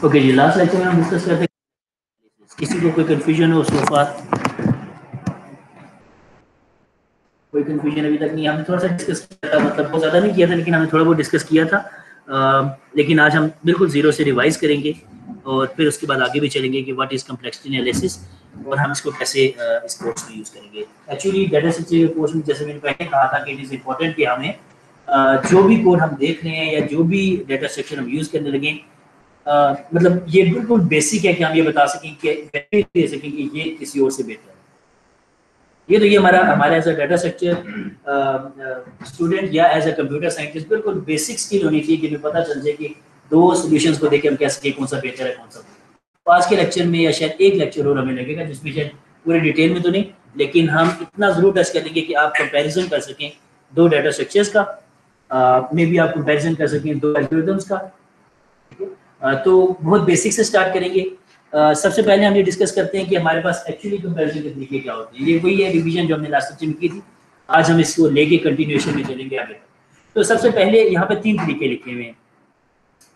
Okay जी, last lecture में हम discuss करते हैं, किसी को कोई कंफ्यूजन हो सो फार? कोई कंफ्यूजन अभी तक नहीं? हमने थोड़ा सा डिस्कस किया था, मतलब बहुत ज़्यादा नहीं किया था, लेकिन हमने थोड़ा बहुत डिस्कस किया था। लेकिन आज हम बिल्कुल ज़ीरो से रिवाइज करेंगे और फिर उसके बाद आगे भी चलेंगे कि व्हाट इज़ कम्प्लेक्सिटी एनालिसिस और हम इसको कैसे इस कोर्स में यूज़ करेंगे। एक्चुअली डाटा स्ट्रक्चर कोर्स में जैसे मैंने पहले कहा था कि इट इज़ इम्पोर्टेंट कि हमें जो भी कोड हम देख रहे हैं या जो भी डाटा स्ट्रक्चर हम यूज़ करने लगे, मतलब ये बिल्कुल बेसिक है कि हम ये बता सकें कि दे सकें कि ये किसी और से बेहतर है। ये हमारा as a data structure student या एज अ कंप्यूटर साइंटिस्ट बिल्कुल बेसिक स्किल होनी चाहिए कि हमें पता चल जाए कि दो सॉल्यूशंस को देख के हम कह सकें कौन सा बेहतर है कौन सा। तो आज के लेक्चर में या शायद एक लेक्चर और हमें लगेगा जिसमें शायद पूरे डिटेल में तो नहीं, लेकिन हम इतना जरूर टच करेंगे कि आप कंपैरिजन कर सकें दो डाटा स्ट्रक्चर्स का, मे बी आप कंपैरिजन कर सकें दो एल्गोरिथम्स का। तो बहुत बेसिक से स्टार्ट करेंगे। सबसे पहले हम ये डिस्कस करते हैं कि हमारे पास एक्चुअली कंपैरिजन के तरीके क्या होते हैं। ये वही है रिवीजन जो हमने लास्ट लेक्चर में की थी, आज हम इसको लेके कंटिन्यूएशन में चलेंगे आगे तक। तो सबसे पहले यहाँ पे 3 तरीके लिखे हुए हैं,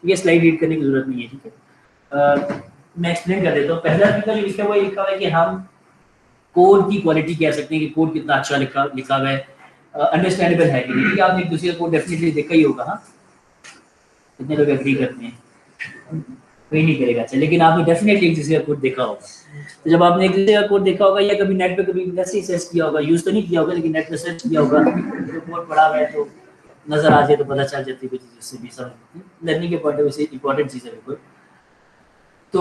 ये स्लाइड रीड करने की जरूरत नहीं है, ठीक है। मैं एक्सप्लेन कर देता हूँ। पहला तरीका जो लिखा हुआ है कि हम कोड की क्वालिटी कह सकते हैं कि कोड कितना अच्छा लिखा हुआ है, अंडरस्टैंडेबल है कि नहीं। ठीक है, आपने एक दूसरे का कोड डेफिनेटली देखा ही होगा। हाँ, कितने लोग एग्री करते हैं? कोई नहीं करेगा, अच्छा, लेकिन आपने डेफिनेटली एक दूसरे का कोड देखा होगा। तो जब आपने एक दूसरे का कोड देखा होगा या कभी नेट पे कभी वैसे ही सर्च किया होगा, यूज तो नहीं किया होगा लेकिन नेट पे सर्च किया होगा, तो कोड पढ़ा हुआ है तो नजर आ जाए तो पता चल जाती है कुछ चीज़ से भी समझ लर्निंग के पॉइंट ऑफ व्यू से इंपॉर्टेंट चीज़ है बिल्कुल। तो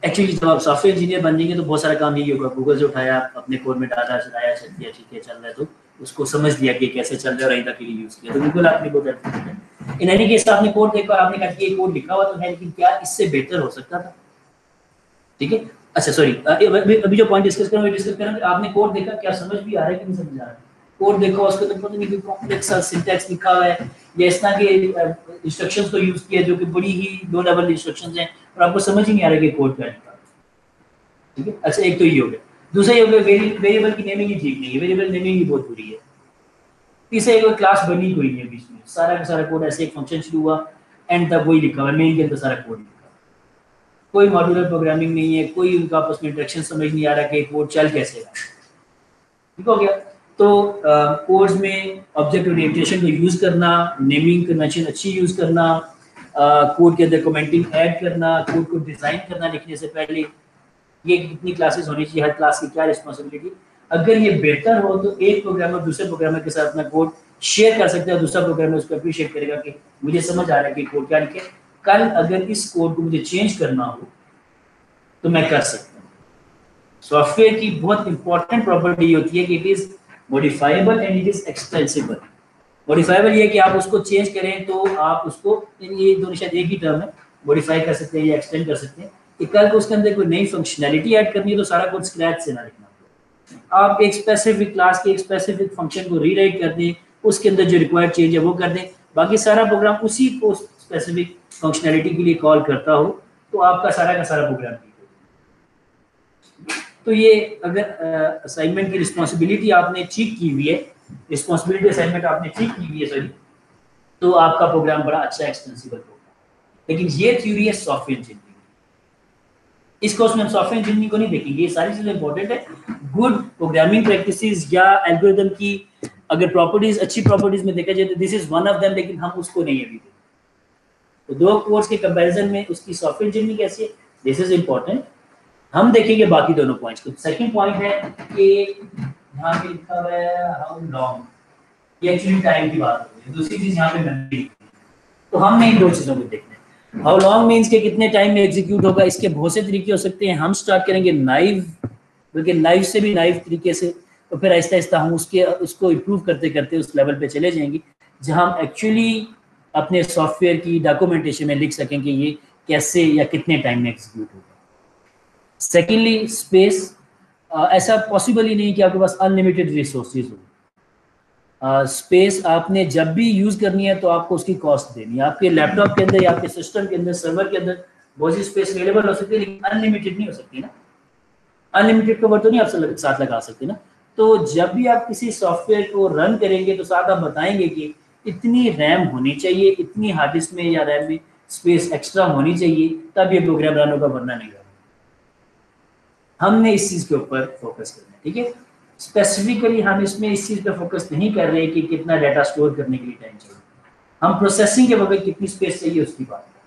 एक्चुअली जब आप सॉफ्टवेयर इंजीनियर बन जाएंगे तो बहुत सारा काम यही होगा, गूगल से उठाया, अपने कोड में डाटा चलाया, चल दिया, ठीक है चल रहा है, तो उसको समझ लिया कि कैसे चल रहा है और आइंदा के लिए यूज किया। तो बिल्कुल आपने बहुत हेल्प किया। इन एनी केस आपने कोड देखा और आपने कहा कि ये कोड लिखा हुआ तो है, लेकिन क्या इससे बेहतर हो सकता था? ठीक है, अच्छा सॉरी, अभी जो पॉइंट डिस्कस कर रहा हूँ, आपने कोड देखा, क्या समझ भी आ रहा है कि नहीं समझ आ रहा है? कोड देखो, उसके अंदर पता नहीं कोई कॉम्प्लेक्स सा सिंटैक्स लिखा हुआ है या इस तरह के इंस्ट्रक्शंस को यूज किया जो कि बड़ी ही लो लेवल इंस्ट्रक्शंस हैं और आपको समझ ही नहीं आ रहा कि कोड क्या लिखा है। ठीक है, अच्छा, एक तो ये हो गया। दूसरा ये हो गया वेरिएबल की नेमिंग ही ठीक नहीं है, वेरिएबल नेमिंग ही बहुत बुरी है। तीसरा एक क्लास बनी कोई नहीं है बीच में, सारा का सारा कोड ऐसे एक फंक्शन शुरू हुआ, एंड तक वही लिखा हुआ है, मेन के अंदर सारा कोड लिखा हुआ है। कोई मॉड्यूलर प्रोग्रामिंग नहीं है, कोई उनका आपस में इंटरेक्शन समझ नहीं आ रहा कि कोड चल कैसे रहा है। ठीक हो गया। तो कोड्स में ऑब्जेक्ट ओरिएंटेशन को यूज करना, नेमिंग कन्वेंशन अच्छी यूज करना, कोड के अंदर कमेंटिंग ऐड करना, कोड को डिजाइन करना लिखने से पहले, ये कितनी क्लासेस होनी चाहिए, हर क्लास की क्या रिस्पॉन्सिबिलिटी। अगर ये बेहतर हो तो एक प्रोग्रामर दूसरे प्रोग्रामर के साथ अपना कोड शेयर कर सकता है, दूसरा प्रोग्रामर उसको अप्रिशिएट करेगा कि मुझे समझ आ रहा है कि कोड क्या लिखे, कल अगर इस कोड को मुझे चेंज करना हो तो मैं कर सकता हूँ। सॉफ्टवेयर की बहुत इंपॉर्टेंट प्रॉपर्टी होती है कि it is modifiable and it is extensible. Modifiable ये कि आप उसको चेंज करें तो आप उसको, ये दोनों शायद एक ही टर्म है, मॉडिफाई कर सकते हैं या एक्सटेंड कर सकते हैं। कि कल को उसके अंदर कोई नई फंक्शनैलिटी ऐड करनी है तो सारा कुछ स्क्रैच से ना लिखना। आप एक स्पेसिफिक क्लास के एक स्पेसिफिक फंक्शन को रीराइट कर दें, उसके अंदर जो रिक्वायर्ड चेंज है वो कर दें, बाकी सारा प्रोग्राम उसी को स्पेसिफिक फंक्शनैलिटी के लिए कॉल करता हो, तो आपका सारा का सारा प्रोग्राम ठीक हो। तो ये अगर असाइनमेंट की रिस्पॉन्सिबिलिटी आपने ठीक की हुई है, रिस्पॉन्सिबिलिटी असाइनमेंट आपने ठीक की हुई है सॉरी, तो आपका प्रोग्राम बड़ा अच्छा एक्सटेंसिबल होगा। लेकिन ये थ्योरी है सॉफ्टवेयर इंजीनियरिंग। इस कोर्स में हम सॉफ्टवेयर इंजीनियरिंग को नहीं देखेंगे, ये सारी चीजें इंपॉर्टेंट है। गुड प्रोग्रामिंग प्रैक्टिसेस या एल्गोरिथम की अगर प्रॉपर्टीज, अच्छी प्रॉपर्टीज में देखा जाए तो this is one of them, लेकिन हम उसको नहीं अभी देखेंगे। तो दो कोर्स के कंपैरिजन में उसकी सॉफ्टवेयर इंजीनियरिंग कैसी है, दिस इज इंपॉर्टेंट। हम देखेंगे बाकी दोनों पॉइंट्स को। सेकंड पॉइंट है कि यहाँ पे लिखा हुआ है हाउ लॉन्ग, ये एक्चुअली टाइम की बात हो रही है। दूसरी चीज यहाँ पे मेमोरी, तो हमने इन दो चीजों को देखना है। हाउ लॉन्ग मींस के कितने टाइम में एग्जीक्यूट होगा, इसके बहुत से तरीके हो सकते हैं। हम स्टार्ट करेंगे नाइव, बल्कि नाइव से भी नाइव तरीके से, तो फिर आहिस्ता आहिस्ता हम उसको इम्प्रूव करते करते उस लेवल पे चले जाएंगे जहां हम एक्चुअली अपने सॉफ्टवेयर की डॉक्यूमेंटेशन में लिख सकें कि ये कैसे या कितने टाइम में एग्जीक्यूट होगा। सेकेंडली स्पेस, ऐसा पॉसिबल ही नहीं कि आपके पास अनलिमिटेड रिसोर्सेज हो। स्पेस आपने जब भी यूज करनी है तो आपको उसकी कॉस्ट देनी है। आपके लैपटॉप के अंदर या आपके सिस्टम के अंदर, सर्वर के अंदर बहुत सी स्पेस अवेलेबल हो सकती है, लेकिन अनलिमिटेड नहीं हो सकती ना। अनलिमिटेड कवर तो नहीं आप साथ लगा सकते ना। तो जब भी आप किसी सॉफ्टवेयर को रन करेंगे तो साथ आप बताएंगे कि इतनी रैम होनी चाहिए, इतनी हार्ड डिस्क में या रैम में स्पेस एक्स्ट्रा होनी चाहिए, तब ये प्रोग्राम रन होगा, वरना नहीं रन। हमने इस चीज़ के ऊपर फोकस करना है, ठीक है। स्पेसिफिकली हम इसमें इस चीज़ पे फोकस नहीं कर रहे कि कितना डाटा स्टोर करने के लिए टाइम चाहिए, हम प्रोसेसिंग के वक्त कितनी स्पेस चाहिए उसकी बात करें,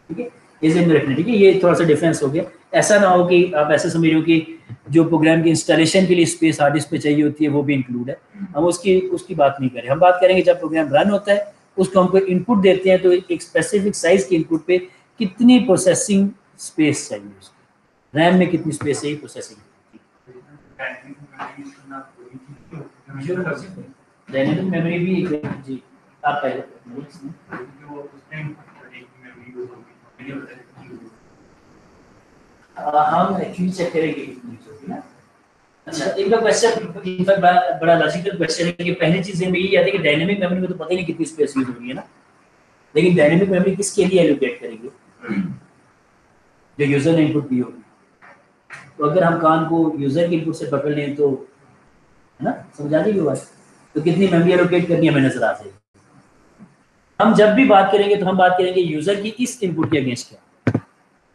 ठीक है। ये ध्यान में रखना, ठीक है। ये थोड़ा सा डिफरेंस हो गया। ऐसा ना हो कि आप ऐसे समझ रहे हो कि जो प्रोग्राम की इंस्टॉलेशन के लिए स्पेस हार्ड डिस्क पे चाहिए होती है वो भी इंक्लूड है, हम उसकी बात नहीं करें। हम बात करेंगे जब प्रोग्राम रन होता है, उसको हमको इनपुट देते हैं, तो एक स्पेसिफिक साइज के इनपुट पे कितनी प्रोसेसिंग स्पेस चाहिए, उसकी रैम में कितनी स्पेस चाहिए प्रोसेसिंग। डायनेमिक मेमोरी भी जी आप पहले हम एक्चुअली चेक करेंगे ना। अच्छा, एक क्वेश्चन इनफैक्ट बड़ा लॉजिकल क्वेश्चन है कि पहली चीजें में यही आती है कि डायनेमिक मेमोरी में तो पता ही नहीं कितनी स्पेस यूज होगी है ना, लेकिन डायनेमिक मेमोरी किसके लिए एलोकेट करेंगे, जो यूजर ने इनपुट दी होगी। तो अगर हम कान को यूजर के इनपुट से पकड़ लें तो है ना, समझा दी बात, तो कितनी मेमोरी एलोकेट करनी हमें नजर आ जाएगी। हम जब भी बात करेंगे तो हम बात करेंगे यूजर की इस इनपुट के अगेंस्ट क्या,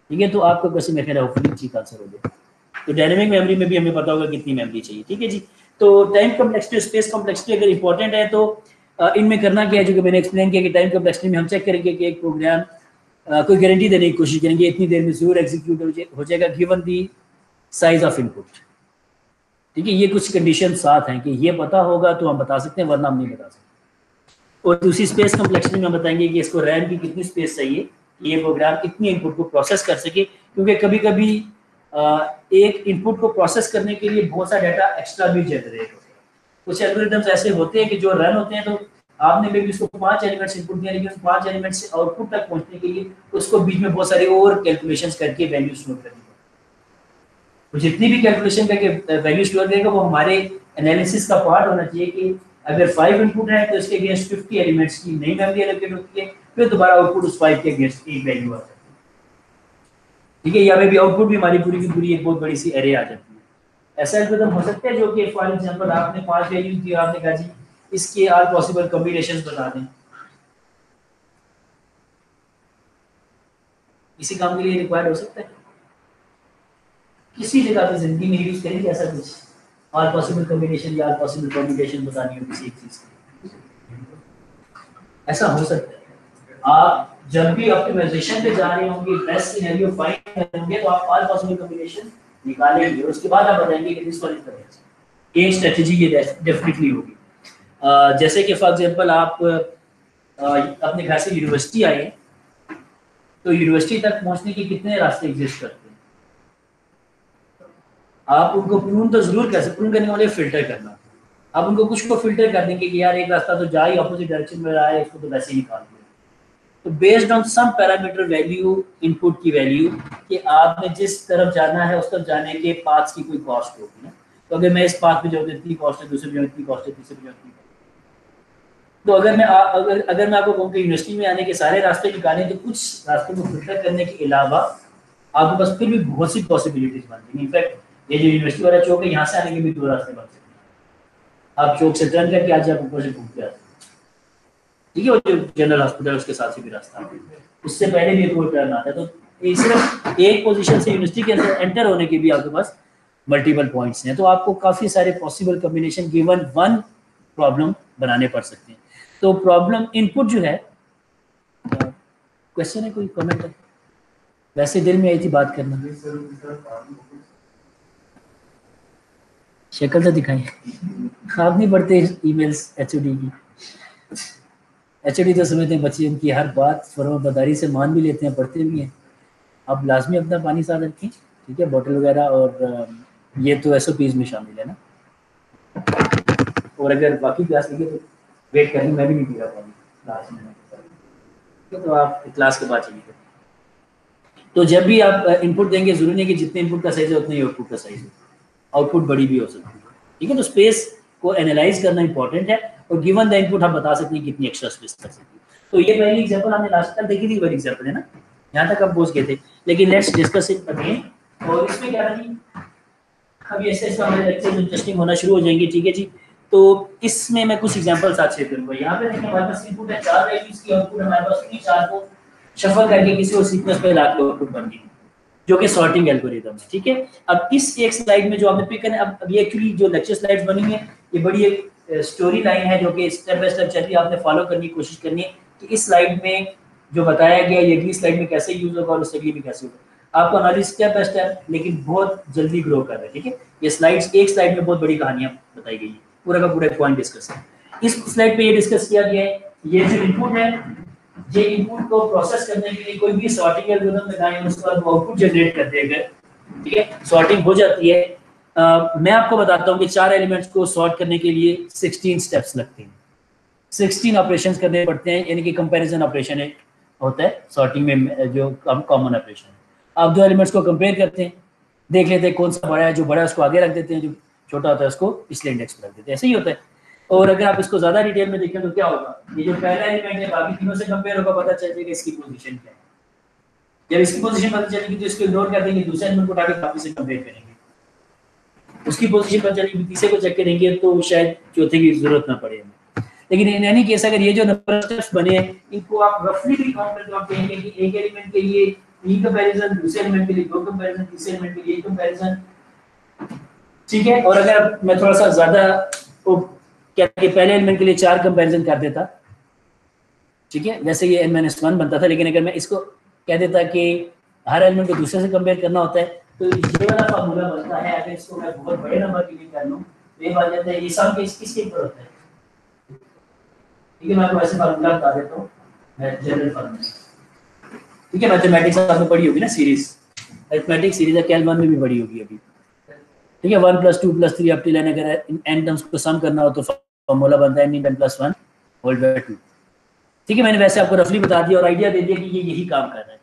ठीक है। तो आपका क्वेश्चन मेरे ख्याल होपफुली ठीक आंसर हो गया। तो डायनेमिक मेमोरी में भी हमें पता होगा कितनी मेमोरी चाहिए, ठीक है जी। तो टाइम कम्प्लेक्सिटी, स्पेस कम्प्लेक्सिटी अगर इंपॉर्टेंट है तो इनमें करना क्या है, जो कि मैंने एक्सप्लेन किया कि टाइम कम्प्लेक्सिटी में हम चेक करेंगे कि एक प्रोग्राम कोई गारंटी देने की कोशिश करेंगे इतनी देर में जरूर एग्जीक्यूट हो जाएगा given the size of input, ठीक है। ये कुछ कंडीशन साथ हैं कि ये पता होगा तो हम बता सकते हैं, वरना हम नहीं बता सकते। और दूसरी स्पेस कम्प्लेक्सिटी में हम बताएंगे कि इसको रैम की कितनी स्पेस चाहिए, ये प्रोग्राम इतनी इनपुट को प्रोसेस कर सके, क्योंकि कभी कभी एक इनपुट को प्रोसेस करने के लिए बहुत सारा डाटा एक्स्ट्रा भी जनरेट होता है। कुछ एल्गोरिथम्स ऐसे होते हैं कि जो रन होते हैं तो आपने भी उसको 5 एलिमेंट्स इनपुट दिया, लेकिन 5 एलिमेंट से आउटपुट तक पहुंचने के लिए उसको बीच में बहुत सारी और कैलकुलेशंस करके वैल्यू स्टोर करनी पड़ती है। तो जितनी भी कैलकुलेशन करके वैल्यू स्टोर करेगा वो हमारे एनालिसिस का पार्ट होना चाहिए कि अगर 5 इनपुट है तो इसके अगेंस्ट 50 एलिमेंट्स की नई मेमोरी एलोकेट होती है, फिर दोबारा आउटपुट उस 5 के अगेंस्ट एक वैल्यू आता है, ठीक है। या में भी आउटपुट भी हमारी पूरी की पूरी एक बहुत बड़ी सी एरे आ जाती है। ऐसा एल्गोरिथम हो सकता है जो कि फॉर एग्जांपल आपने 5 वैल्यूज दी, आपने कहा जी इसके ऑल पॉसिबल कॉम्बिनेशंस बता दें, इसी काम के लिए रिक्वायर्ड हो सकता है। किसी जगह पे जिंदगी में यूज करेंगे ऐसा कुछ ऑल पॉसिबल कॉम्बिनेशन या ऑल पॉसिबल कॉम्बिनेशन बतानी हो किसी एक चीज की, ऐसा हो सकता है। आप जब भी ऑप्टिमाइजेशन पे जा रहे होंगे, बेस्ट सिनेरियो फाइंड करेंगे, तो आप ऑल पॉसिबल कॉम्बिनेशन निकालेंगे और उसके बाद आप बताएंगे कि this one is the best. एक स्ट्रेटजी ये डेफिनेटली होगी। जैसे कि फॉर एग्जांपल आप अपने घर से यूनिवर्सिटी आए, तो यूनिवर्सिटी तक पहुंचने के कितने रास्ते एग्जिस्ट करते हैं, आप उनको प्रून तो जरूर कर सकते, प्रून करने वाले फिल्टर करना, आप उनको कुछ को फिल्टर कर देंगे कि यार एक रास्ता तो जा ही ऑपोजिट डायरेक्शन में रहा है, इसको तो वैसे ही निकाल दो। तो based on some parameter value, input की वैल्यू कि आपने जिस तरफ जाना है उस तरफ जाने के पाथ्स की कोई कॉस्ट होगी ना। तो अगर मैं इस पाथ पे जाऊँ तो इतनी कॉस्ट है, दूसरे पे जाऊँ इतनी कॉस्ट है, तीसरे पे जाऊँ इतनी। तो अगर मैं आपको कहूँ कि यूनिवर्सिटी में आने के सारे रास्ते निकालें तो कुछ रास्तों को फिल्टर करने के अलावा आपके पास फिर भी बहुत सी पॉसिबिलिटीज बन जाएंगी। इनफैक्ट ये जो यूनिवर्सिटी वाला चौक है, यहाँ से आने के भी 2 रास्ते बन सकते हैं। आप चौक से टर्न करके आज आप ऊपर से घूम के आते हैं, ठीक है। वो जो जनरल हॉस्पिटल उसके साथ से भी रास्ता है, उससे पहले भी एक और टर्न आता है। तो सिर्फ एक पोजीशन से यूनिवर्सिटी के अंदर एंटर होने के भी आपके पास मल्टीपल पॉइंट्स हैं, तो आपको काफ़ी सारे possible combination given one problem बनाने पड़ सकते हैं। तो प्रॉब्लम इनपुट जो है, क्वेश्चन है कोई कमेंट है, वैसे दिल में आई थी बात करना, शक्ल तो दिखाई, आप नहीं पढ़ते ईमेल्स एचओडी की, एचओडी तो समझते हैं बच्चे उनकी हर बात फरमाबरदारी से मान भी लेते हैं, पढ़ते भी हैं। आप लाजमी अपना पानी साथ रखें, ठीक है, बोतल वगैरह, और ये तो एसओपीज में शामिल है ना। और अगर बाकी क्लास लगे तो वेट करें, मैं भी नहीं पी रहा पानी क्लास में, तो आप क्लास के बाद चलिए। तो जब भी आप इनपुट देंगे, जरूरी नहीं कि जितने इनपुट का साइज है उतने ही आउटपुट का साइज हो, आउटपुट बड़ी भी हो सकती है, ठीक है। तो स्पेस को एनालाइज करना इंपॉर्टेंट है, और गिवन द इनपुट हम बता सकते हैं कितनी एक्स्ट्रा स्पेस कर सकते हैं। तो ये पहली एग्जांपल हमने लास्ट टाइम देखी थी, वही एग्जांपल है ना, यहाँ तक हम पहुंच गए थे, लेकिन लेट्स डिस्कस इट अगेन। और इसमें क्या है जी, अभी ऐसे हमारे लेक्चर इंटरेस्टिंग होना शुरू हो जाएंगे, ठीक है जी। तो इसमें मैं कुछ एग्जांपल्स आज शेयर करूंगा। यहाँ पे देखिए हमारे पास इनपुट है 4 वैल्यूज की, आउटपुट हमारे पास उन्हीं 4 को शफल करके किसी और सीक्वेंस पे ला के आउटपुट बन गई, जो कि सॉर्टिंग एल्गोरिथम है। ठीक है, अब इस एक स्लाइड में जो आपने पिक करना है, अब ये एक्चुअली जो लेक्चर स्लाइड्स बनी है ये बड़ी एक स्टोरी लाइन है जो कि स्टेप बाय स्टेप चल रही है, आपने फॉलो करने की कोशिश करनी है कि इस स्लाइड में जो बताया गया ये अगली स्लाइड में कैसे यूज होगा और उससे अगली में कैसे होगा। आपको नॉलेज स्टेप बाय स्टेप लेकिन बहुत जल्दी ग्रो कर रहा है। ठीक है, ये स्लाइड्स एक स्लाइड में बहुत बड़ी कहानियां बताई गई है, पूरा का पूरा पॉइंट डिस्कस है। इस स्लाइड पे ये डिस्कस किया गया है, ये जो इनपुट है, ये इनपुट को प्रोसेस करने के लिए कोई भी सॉर्टिंग एल्गोरिथम लगाएं, उसके बाद आउटपुट जनरेट कर देगा। ठीक है, सॉर्टिंग हो जाती है। मैं आपको बताता हूँ कि 4 एलिमेंट्स को सॉर्ट करने के लिए 16 स्टेप्स लगते हैं, 16 ऑपरेशंस करने पड़ते हैं, यानी कि कंपैरिजन ऑपरेशन है होता है सॉर्टिंग में, जो कॉमन ऑपरेशन है। आप दो एलिमेंट्स को कंपेयर करते हैं, देख लेते हैं कौन सा बड़ा है, जो बड़ा है उसको आगे रख देते हैं, जो छोटा होता है उसको पिछले इंडेक्स पर रख देते हैं, ऐसे ही होता है। और अगर आप इसको ज्यादा डिटेल में देखें तो क्या होगा, ये जो पहला एलिमेंट है बाकी तीनों से कंपेयर होगा, पता चल जाएगा इसकी पोजीशन क्या है। जब इसकी पोजीशन पता चलेगी तो इसको इग्नोर कर देंगे, दूसरे एलिमेंट को उठा के बाकी से कंपेयर करेंगे, उसकी पोजीशन पता चलेगी, तीसरे को चेक करेंगे तो शायद चौथे की जरूरत ना पड़े हमें। लेकिन इन एनी केस अगर ये जो नंबर ऑफ स्टेप्स बने हैं इनको आप रफली भी काउंट करके आप कहेंगे कि एक एलिमेंट के लिए 3 कंपैरिजन, दूसरे एलिमेंट के लिए 2 कंपैरिजन, तीसरे एलिमेंट के लिए 1 कंपैरिजन। ठीक है, और अगर मैं थोड़ा सा ज्यादा वो क्या कि पहले एलिमेंट के लिए 4 कंपैरिजन कर देता, ठीक है, जैसे ये n-1 बनता था, लेकिन अगर मैं इसको कह देता कि हर एलिमेंट को दूसरे से कंपेयर करना होता है तो ये वाला फार्मूला बनता है। अगर इसको मैं बहुत बड़े नंबर के लिए कर लूं तो ये बन जाता है, ये सम के किसके ऊपर होता है। ठीक है, मैं आपको ऐसे फार्मूला बता देता हूं, मैं जनरल फार्मूला। ठीक है, मैथमेटिक्स आपने पढ़ी होगी ना, सीरीज अरिथमेटिक सीरीज है, कैल 1 में भी पढ़ी होगी अभी। ठीक है, 1 + 2 + 3 अप टिल n, अगर n टर्म्स को सम करना हो तो फार्मूला बनता है n + 1 होल बाय 2। ठीक है, मैंने वैसे आपको रफली बता दिया और आइडिया दे दिया कि ये यही काम कर रहा है।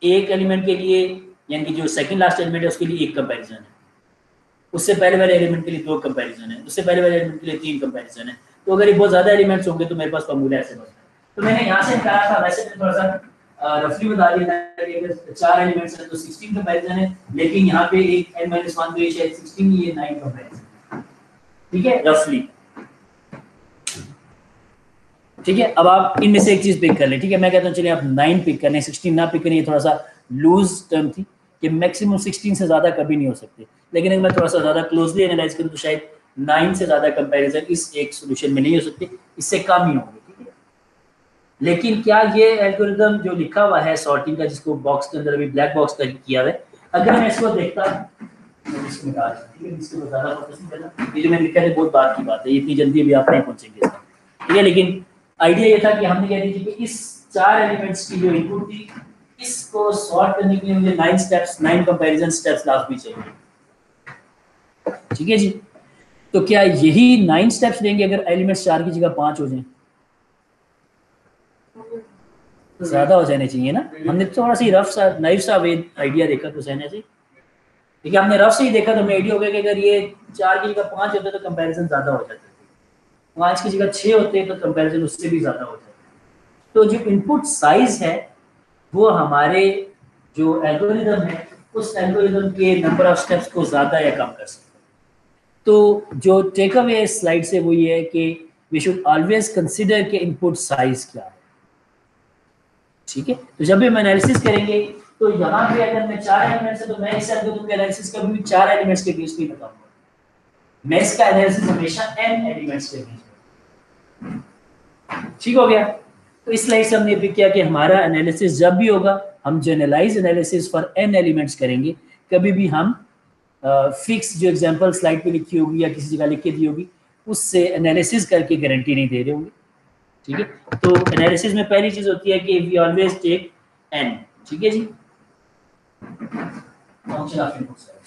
एक एलिमेंट के लिए, यानी कि जो सेकंड लास्ट एलिमेंट है उसके लिए 1 कंपैरिजन है, उससे पहले वाले एलिमेंट के लिए 2 कंपैरिजन है, उससे पहले वाले एलिमेंट के लिए 3 कंपैरिजन है। तो अगर ये बहुत ज्यादा एलिमेंट्स होंगे तो मेरे पास फार्मूला ऐसे बनता है। तो मैंने यहाँ से निकाला था, वैसे मैं थोड़ा सा रफली बता दिया था कि अगर 4 एलिमेंट्स हैं तो 16 कंपैरिजन है, लेकिन यहाँ पे एक n-1 तो ये शायद 16 ही है, 9 कंपैरिजन। ठीक है, रफली। ठीक है, अब आप इनमें से एक चीज पिक कर ले। ठीक है, मैं कहता हूँ चलिए आप 9 पिक करने, 16 ना पिक करने, ये थोड़ा सा लूज टर्म थी कि मैक्सिमम 16 से ज्यादा कभी नहीं हो सकते, लेकिन अगर मैं थोड़ा सा ज्यादा क्लोजली एनालाइज करूँ तो शायद 9 से ज्यादा कंपैरिजन इस एक सॉल्यूशन में नहीं हो सकते, इससे कम ही होंगे। ठीक है, लेकिन क्या ये एल्गोरिथम जो लिखा हुआ है सॉर्टिंग का, जिसको बॉक्स के अंदर अभी ब्लैक बॉक्स का किया हुआ है, अगर मैं इसको देखता, इसको निकाल, ठीक है, इसको ज्यादा फोकस नहीं करना, ये जो मैंने लिखा है बहुत बात की बात है, इतनी जल्दी अभी आप नहीं पहुंचेंगे इसमें। ठीक है, लेकिन आइडिया ये था कि हमने कह दी थी कि इस 4 एलिमेंट्स की जो इनपुट थी इसको सॉर्ट करने के लिए मुझे 9 स्टेप्स, 9 कंपैरिजन स्टेप्स लास्ट भी चाहिए। ठीक है जी, तो क्या यही 9 स्टेप्स लेंगे अगर एलिमेंट्स 4 की जगह 5 हो जाएं? ज्यादा हो जाने चाहिए ना। हमने थोड़ा सी रफ सा नाइफ सा वे आइडिया देखा तो सहने से, ठीक है, हमने रफ से ही देखा तो हमें आइडिया हो गया कि अगर ये 4 की जगह 5 होते तो कंपैरिजन ज्यादा हो जाता, 5 की जगह 6 होते हैं तो कंपैरिजन उससे भी ज्यादा हो जाता है। तो जो इनपुट साइज है वो हमारे जो एल्गोरिथम है उस एल्गोरिथम के नंबर ऑफ स्टेप्स को ज्यादा या कम कर सकते हैं। तो जो टेक अवे स्लाइड से वो ये है कि वी शुड ऑलवेज कंसीडर के इनपुट साइज क्या है। ठीक है, तो जब भी हम एनालिसिस करेंगे तो यहाँ पे अगर मैं 4 एलिमेंट्स है तो मैं इस एल्गोरिथम के एनालिसिस कभी भी 4 एलिमेंट्स के बेस पे बताऊंगा, मैं इसका एनालिसिस हमेशा n एलिमेंट्स के बेस पे। ठीक हो गया, तो इस स्लाइड से हमने भी किया कि हमारा एनालिसिस जब भी होगा हम generalise analysis for n elements करेंगे, कभी भी हम फिक्स जो एग्जांपल स्लाइड पे लिखी होगी या किसी जगह लिख के दी होगी उससे एनालिसिस करके गारंटी नहीं दे रहे होंगे। ठीक है, तो एनालिसिस में पहली चीज होती है कि वी ऑलवेज टेक n। ठीक है जी, फंक्शन ऑफ इनपुट साइज।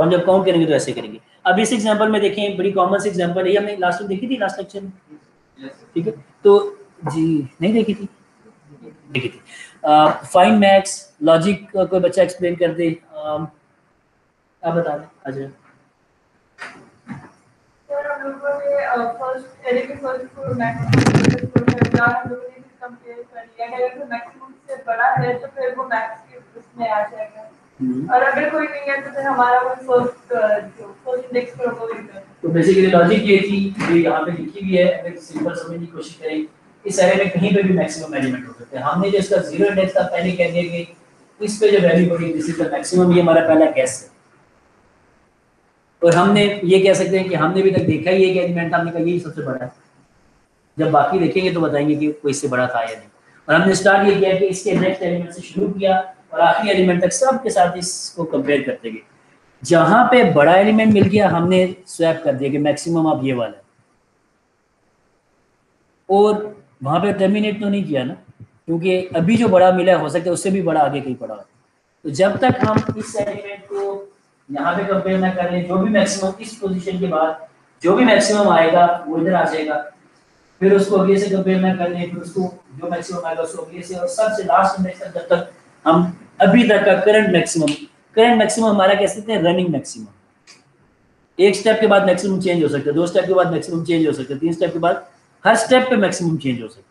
हम जब काउंट करेंगे तो ऐसे करेंगे। अब इस एग्जांपल में देखें, बड़ी कॉमन सी एग्जांपल है, हमने लास्ट में देखी थी लास्ट लेक्चर में। ठीक है, तो जी नहीं देखी थी, देखी थी। फाइंड मैक्स लॉजिक कोई बच्चा एक्सप्लेन कर दे, आप बता दें। अच्छा सर, हम लोगों ने फर्स्ट एरे के फर्स्ट को मैक्सिमम कंपेयर कर लिया है, अगर मैक्सिमम से बड़ा है तो फिर वो मैक्स के उसमें आ जाएगा, और अगर कोई नहीं है तो फिर हमारा वो फर्स्ट इंडेक्स पर होगा। तो बेसिकली लॉजिक ये थी जो यहाँ पे लिखी हुई है, अगर सिंपल समझने की कोशिश करें, इस एरे में कहीं पे भी मैक्सिमम एलिमेंट हो सकते हैं। हमने जो इसका जीरो इंडेक्स था पहले कह दिया कि इस पे जो वैल्यू पड़ी दिस इज द मैक्सिमम, ये हमारा पहला गेस है। और हमने ये कह सकते हैं कि हमने भी तक देखा ही एक एलिमेंट था, हमने कहा यही सबसे बड़ा है। जब बाकी देखेंगे तो बताएंगे कि कोई इससे बड़ा था या नहीं। और हमने स्टार्ट ये किया कि इसके नेक्स्ट एलिमेंट से शुरू किया और आखिरी एलिमेंट तक सब के साथ इसको कंपेयर करते गए। जहां पे बड़ा एलिमेंट मिल गया हमने स्वैप कर दिया कि मैक्सिमम अब ये वाला है, और वहां पे टर्मिनेट तो नहीं किया ना, क्योंकि अभी जो बड़ा मिला है हो सकता है उससे भी बड़ा आगे कहीं पड़ा हो। तो जब तक हम इस एलिमेंट को यहाँ पे कंपेयर ना कर लें, जो भी मैक्सिमम इस पोजीशन के बाद जो भी मैक्सिमम आएगा वो इधर आ जाएगा, फिर उसको अगले से कंपेयर ना कर लें, फिर उसको जो मैक्सिमम आएगा उसको अगले से, और सबसे लास्ट इंडेक्स तक जब तक हम अभी तक का करंट मैक्सिमम हमारा कह सकते हैं रनिंग मैक्सिमम। एक स्टेप के बाद मैक्सिमम चेंज हो सकता है, 2 स्टेप के बाद मैक्सिमम चेंज हो सकता है, 3 स्टेप के बाद हर स्टेप पे मैक्सिमम चेंज हो सकता है।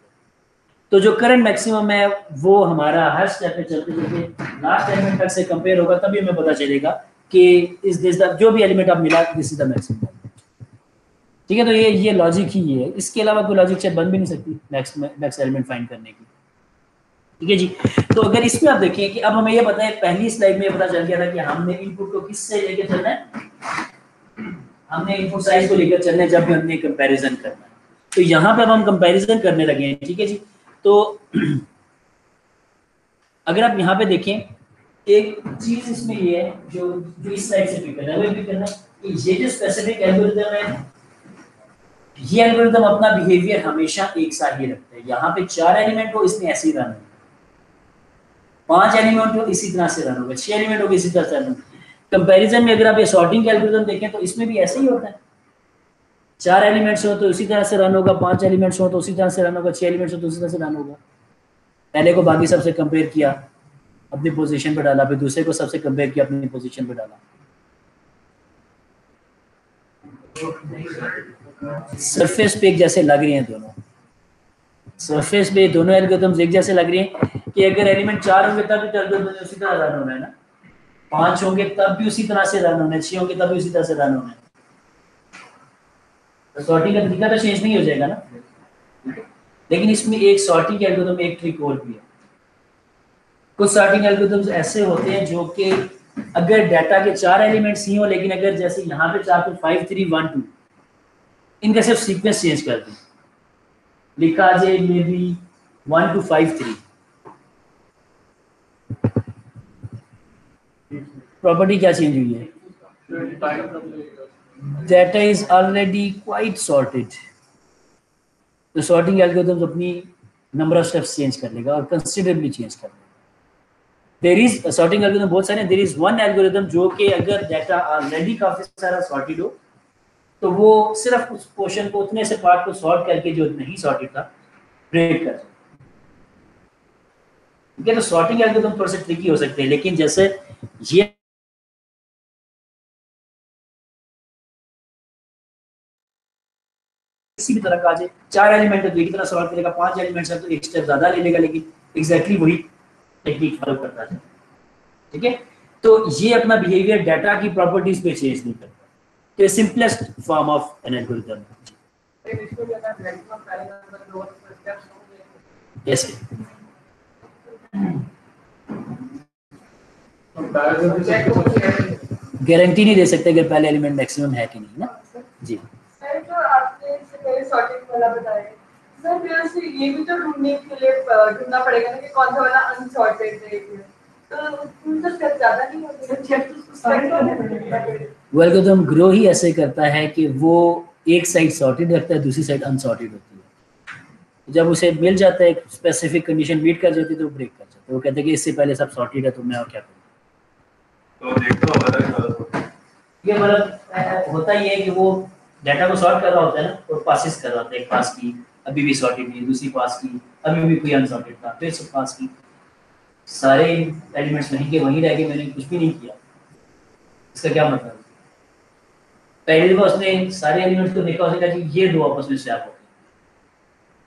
तो जो करंट मैक्सिमम है वो हमारा हर स्टेप पे चलते चलते लास्ट एलिमेंट तक से कंपेयर होगा, तभी हमें पता चलेगा कि इस दिस द जो भी एलिमेंट आप मिला दिस इज द मैक्सिमम। ठीक है, तो ये लॉजिक ही है, इसके अलावा कोई लॉजिक से बन भी नहीं सकती नेक्स्ट एलिमेंट फाइंड करने की। ठीक है जी। तो अगर इसमें आप देखिए कि अब हमें ये पता है, पहली स्लाइड में पता चल गया था कि हमने इनपुट को किससे लेकर चलना है, हमने इनपुट साइज को लेकर चलना है जब भी हमने कंपैरिजन करना है। तो यहाँ पे अब हम कंपैरिजन करने लगे हैं। ठीक है जी। तो अगर आप यहाँ पे देखें, एक चीज इसमें ये है जो इस स्लाइड से पिक करना है, वो पिक करना है कि ये जो स्पेसिफिक एल्गोरिथम है, ये एल्गोरिथम अपना बिहेवियर हमेशा एक सा ही रखता है। यहाँ पे 4 एलिमेंट हो इसमें ऐसे ही रन होगा, 5 एलिमेंट हो इसी तरह से रन होगा, 6 एलिमेंट हो इसी तरह से रन होगा। कंपैरिजन में अगर आप ये सॉर्टिंग एल्गोरिथम देखें तो इसमें भी ऐसे ही होता है, 4 एलिमेंट्स हो तो इसी तरह से रन होगा, 5 एलिमेंट्स हो तो उसी तरह से रन होगा, 6 एलिमेंट्स हो तो उसी तरह से रन होगा। पहले को बाकी सबसे कंपेयर किया, अपनी पोजीशन पे डाला, फिर दूसरे को सबसे कंपेयर किया, अपनी पोजीशन पे डाला। सरफेस पे एक जैसे लग रहे हैं दोनों, सरफेस पे दोनों एल्गोरिथम्स एक जैसे लग रहे हैं कि अगर एलिमेंट 4 होंगे तब भी एल्गोरिथम उसी तरह रन होना है ना, 5 होंगे तब भी उसी तरह से रन होना है, 6 होंगे तब भी उसी तरह से रन होना है। तो सॉर्टिंग का तरीका तो चेंज नहीं हो जाएगा ना। लेकिन इसमें एक सॉर्टिंग एल्गोरिथम एक ट्रिक और भी है। कुछ सॉर्टिंग एल्गोरिथम्स ऐसे होते हैं जो कि अगर डाटा के 4 एलिमेंट्स ही हो, लेकिन अगर जैसे यहाँ पे 4 तो 5 3 1 2 इनका सिर्फ सीक्वेंस चेंज कर दें, लिखा जाए मे बी 1 2 5 3, प्रॉपर्टी क्या चेंज हुई है, data is already quite sorted. तो सॉर्टिंग एल्गोरिथम्स अपनी नंबर ऑफ स्टेप्स चेंज कर लेगा और कंसिडरेबली चेंज कर लेगा। देयर इज सॉर्टिंग एल्गोरिथम बहुत सारे, देयर इज वन एल्गोरिथम जो कि अगर डाटा ऑलरेडी काफी सारा सॉर्टेड हो तो वो सिर्फ उस पोर्शन को, उतने से पार्ट को सॉर्ट करके जो नहीं सॉर्टेड था ब्रेक कर देगा। ठीक है, तो सॉर्टिंग एल्गोरिथम थोड़ा सा ट्रिकी हो सकते हैं, लेकिन जैसे ये किसी भी तरह का आज 4 एलिमेंट है तो एक तरह सॉल्व करेगा, 5 एलिमेंट्स है तो एक स्टेप ज्यादा ले लेगा, लेकिन एग्जैक्टली वही टेक्निक फॉलो करता है। ठीक है, तो ये अपना बिहेवियर डाटा की प्रॉपर्टीज पे चेंज नहीं करता। तो simplest form of an algorithm. Yes, guarantee नहीं दे सकते अगर पहले एलिमेंट मैक्सिमम है कि नहीं ना जी। जो आपने पहले सॉर्टिंग वाला बताया सर, फिर उसे ये भी तो ढूंढने के लिए ढूंढना पड़ेगा ना कि कौन सा वाला अनसॉर्टेड है, तो उनका स्टेप ज्यादा नहीं होता। वो एल्गोरिथम ग्रो ही ऐसे करता है कि वो एक साइड सॉर्टेड रखता है, दूसरी साइड अनसॉर्टेड होती है। जब उसे मिल जाता है, एक स्पेसिफिक कंडीशन मीट कर जाती है तो ब्रेक कर जाता है। वो कहते हैं कि इससे पहले सब सॉर्टेड है तो मैं और क्या करूँ। तो देखो ये मतलब होता ही है कि वो डाटा को सॉर्ट कर रहा होता है ना, और पासेस कर रहा होता है, एक पास की अभी भी सॉर्टेड नहीं, दूसरी पास की अभी भी कोई अनसॉर्टेड था, फिर सब पास की, सारे एलिमेंट्स वहीं के वहीं रह गए, मैंने कुछ भी नहीं किया। इसका क्या मतलब, पहले बार उसने सारे एलिमेंट्स को देखा, उसने कहा कि ये दो आपस में स्वैप हो गए,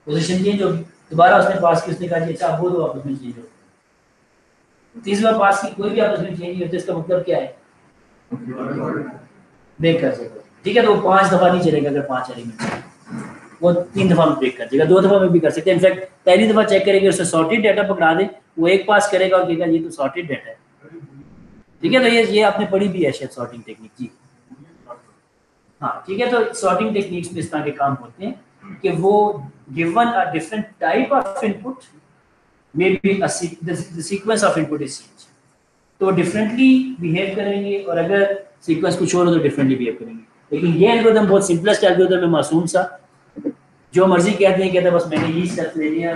पोजीशन चेंज हो गई, दोबारा उसने पास की, उसने कहा कि अच्छा वो दो आपस में चेंज हो गए, तीसरी बार पास की, कोई भी आपस में चेंज नहीं होता। इसका मतलब क्या है, ब्रेक कर सकते। ठीक है, तो 5 दफा नहीं चलेगा अगर 5 एलिमेंट। वो 3 दफ़ा में ब्रेक कर देगा, 2 दफ़ा में भी कर सकते हैं। इनफैक्ट पहली दफ़ा चेक करेंगे, उससे सॉर्टेड डाटा पकड़ा दे, वो एक पास करेगा और कहेगा ये तो सॉर्टेड डाटा है। ठीक है, तो ये आपने पढ़ी भी है शायद सॉर्टिंग टेक्निक जी। हाँ ठीक है, तो सॉर्टिंग टेक्निक्स में इस तरह के काम होते हैं कि वो given a different type of input may be the sequence of input is change, तो डिफरेंटली बिहेव करेंगे, और अगर सीक्वेंस कुछ और हो तो डिफरेंटली बिहेव करेंगे। लेकिन ये एल्गोरिथम बहुत सिंपलेस्ट एल्गोरिथम है, मासूम सा, जो मर्जी कहते हैं, कहते हैं बस मैंने ये स्टेप ले लिया,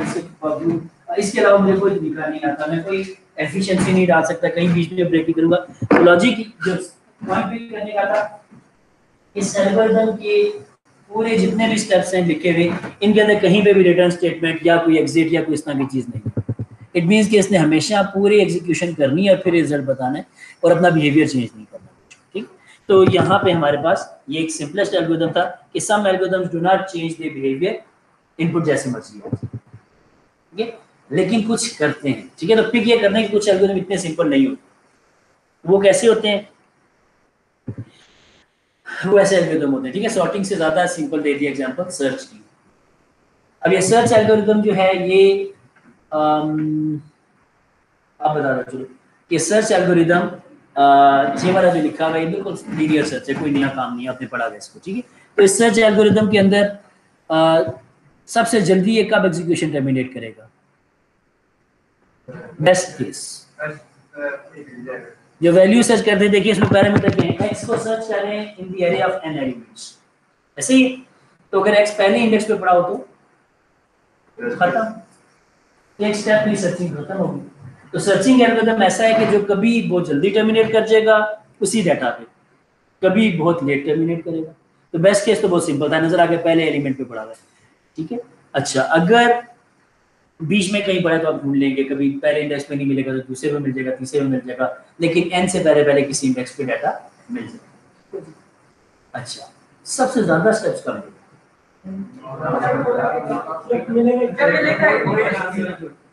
इसके अलावा मुझे कोई तरीका नहीं आता, मैं कोई एफिशिएंसी नहीं डाल सकता, कहीं बीच में ब्रेक नहीं करूंगा। तो लॉजिक जो पॉइंट भी करने का था, इस एल्गोरिथम के पूरे जितने भी स्टेप्स हैं लिखे हुए, इनके अंदर कहीं पे भी रिटर्न स्टेटमेंट या कोई एग्जिट या कोई इस तरह की चीज़ नहीं। इट मीन्स कि इसने हमेशा पूरी एग्जीक्यूशन करनी है और फिर रिजल्ट बताना है और अपना बिहेवियर चेंज नहीं करना। ठीक, तो यहाँ पे हमारे पास ये एक सिंपलेस्ट एल्गोरिथम था कि some algorithms do not change their behaviour, input जैसे मर्जी है, ठीक है, लेकिन कुछ करते हैं। ठीक है, तो पिक ये करना है कि कुछ एल्गोरिथम इतने सिंपल नहीं होते। वो कैसे होते हैं? वो ऐसे एल्गोरिथम होते हैं, ठीक है, सॉर्टिंग से ज्यादा सिंपल दे दिया एग्जांपल सर्च की। अब ये सर्च एल्गोरिथम जो है ये आप बता दो चलो कि सर्च एल्गोरिथम ये वाला जो लिखा हुआ है बिल्कुल लीनियर सर्च है, कोई नया काम नहीं है, आपने पढ़ा है इसको। ठीक है, तो इस सर्च एल्गोरिथम के अंदर सबसे जल्दी ये कब एग्जीक्यूशन टर्मिनेट करेगा? बेस्ट केस जो वैल्यू सर्च करते हैं, देखिए इसमें पैरामीटर क्या है, x को सर्च कर रहे हैं in the array of n elements, ऐसे ही। तो अगर x पहले इंडेक्स पे पड़ा हो तो खत्म, एक स्टेप नहीं, सर्चिंग खत्म होगी। तो सर्चिंग एल्गोरिथम ऐसा है कि जो कभी बहुत जल्दी टर्मिनेट कर जाएगा उसी डाटा पे, कभी बहुत लेट टर्मिनेट करेगा। तो बेस्ट केस तो बहुत सिंपल था, नजर आ गया पहले एलिमेंट पे पड़ा हुआ है। ठीक है, अच्छा अगर बीच में कहीं पड़ा तो आप ढूंढ लेंगे, कभी पहले इंडेक्स पे नहीं मिलेगा तो दूसरे पे मिल जाएगा, तीसरे पे मिल जाएगा, लेकिन n से पहले किसी इंडेक्स पे डाटा मिल जाएगा। अच्छा, सबसे ज्यादा स्टेप्स कब मिलेगा?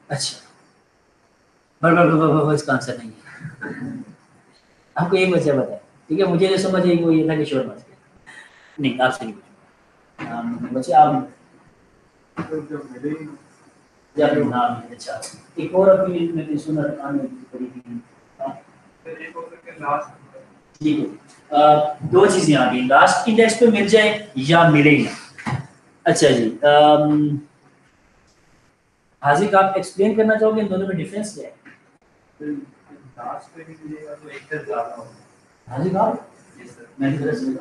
अच्छा, इसका आंसर नहीं है। आपको एक वजह बताया, ठीक है, मुझे जो समझ आई वो ये था कि शोर मच गया। नहीं, आपसे नहीं पूछूंगा बच्चे, आप जब नाम है। अच्छा, एक और अपनी मैंने सुना पड़ी थी, ठीक है, दो चीजें आ गई, लास्ट इंडेक्स पे मिल जाए या मिले ना। अच्छा जी, हाजिक आप एक्सप्लेन करना चाहोगे इन दोनों में डिफरेंस क्या है? लास्ट पे भी मिलेगा तो एक तरफ ज्यादा होगा। हाजिक आप? मैं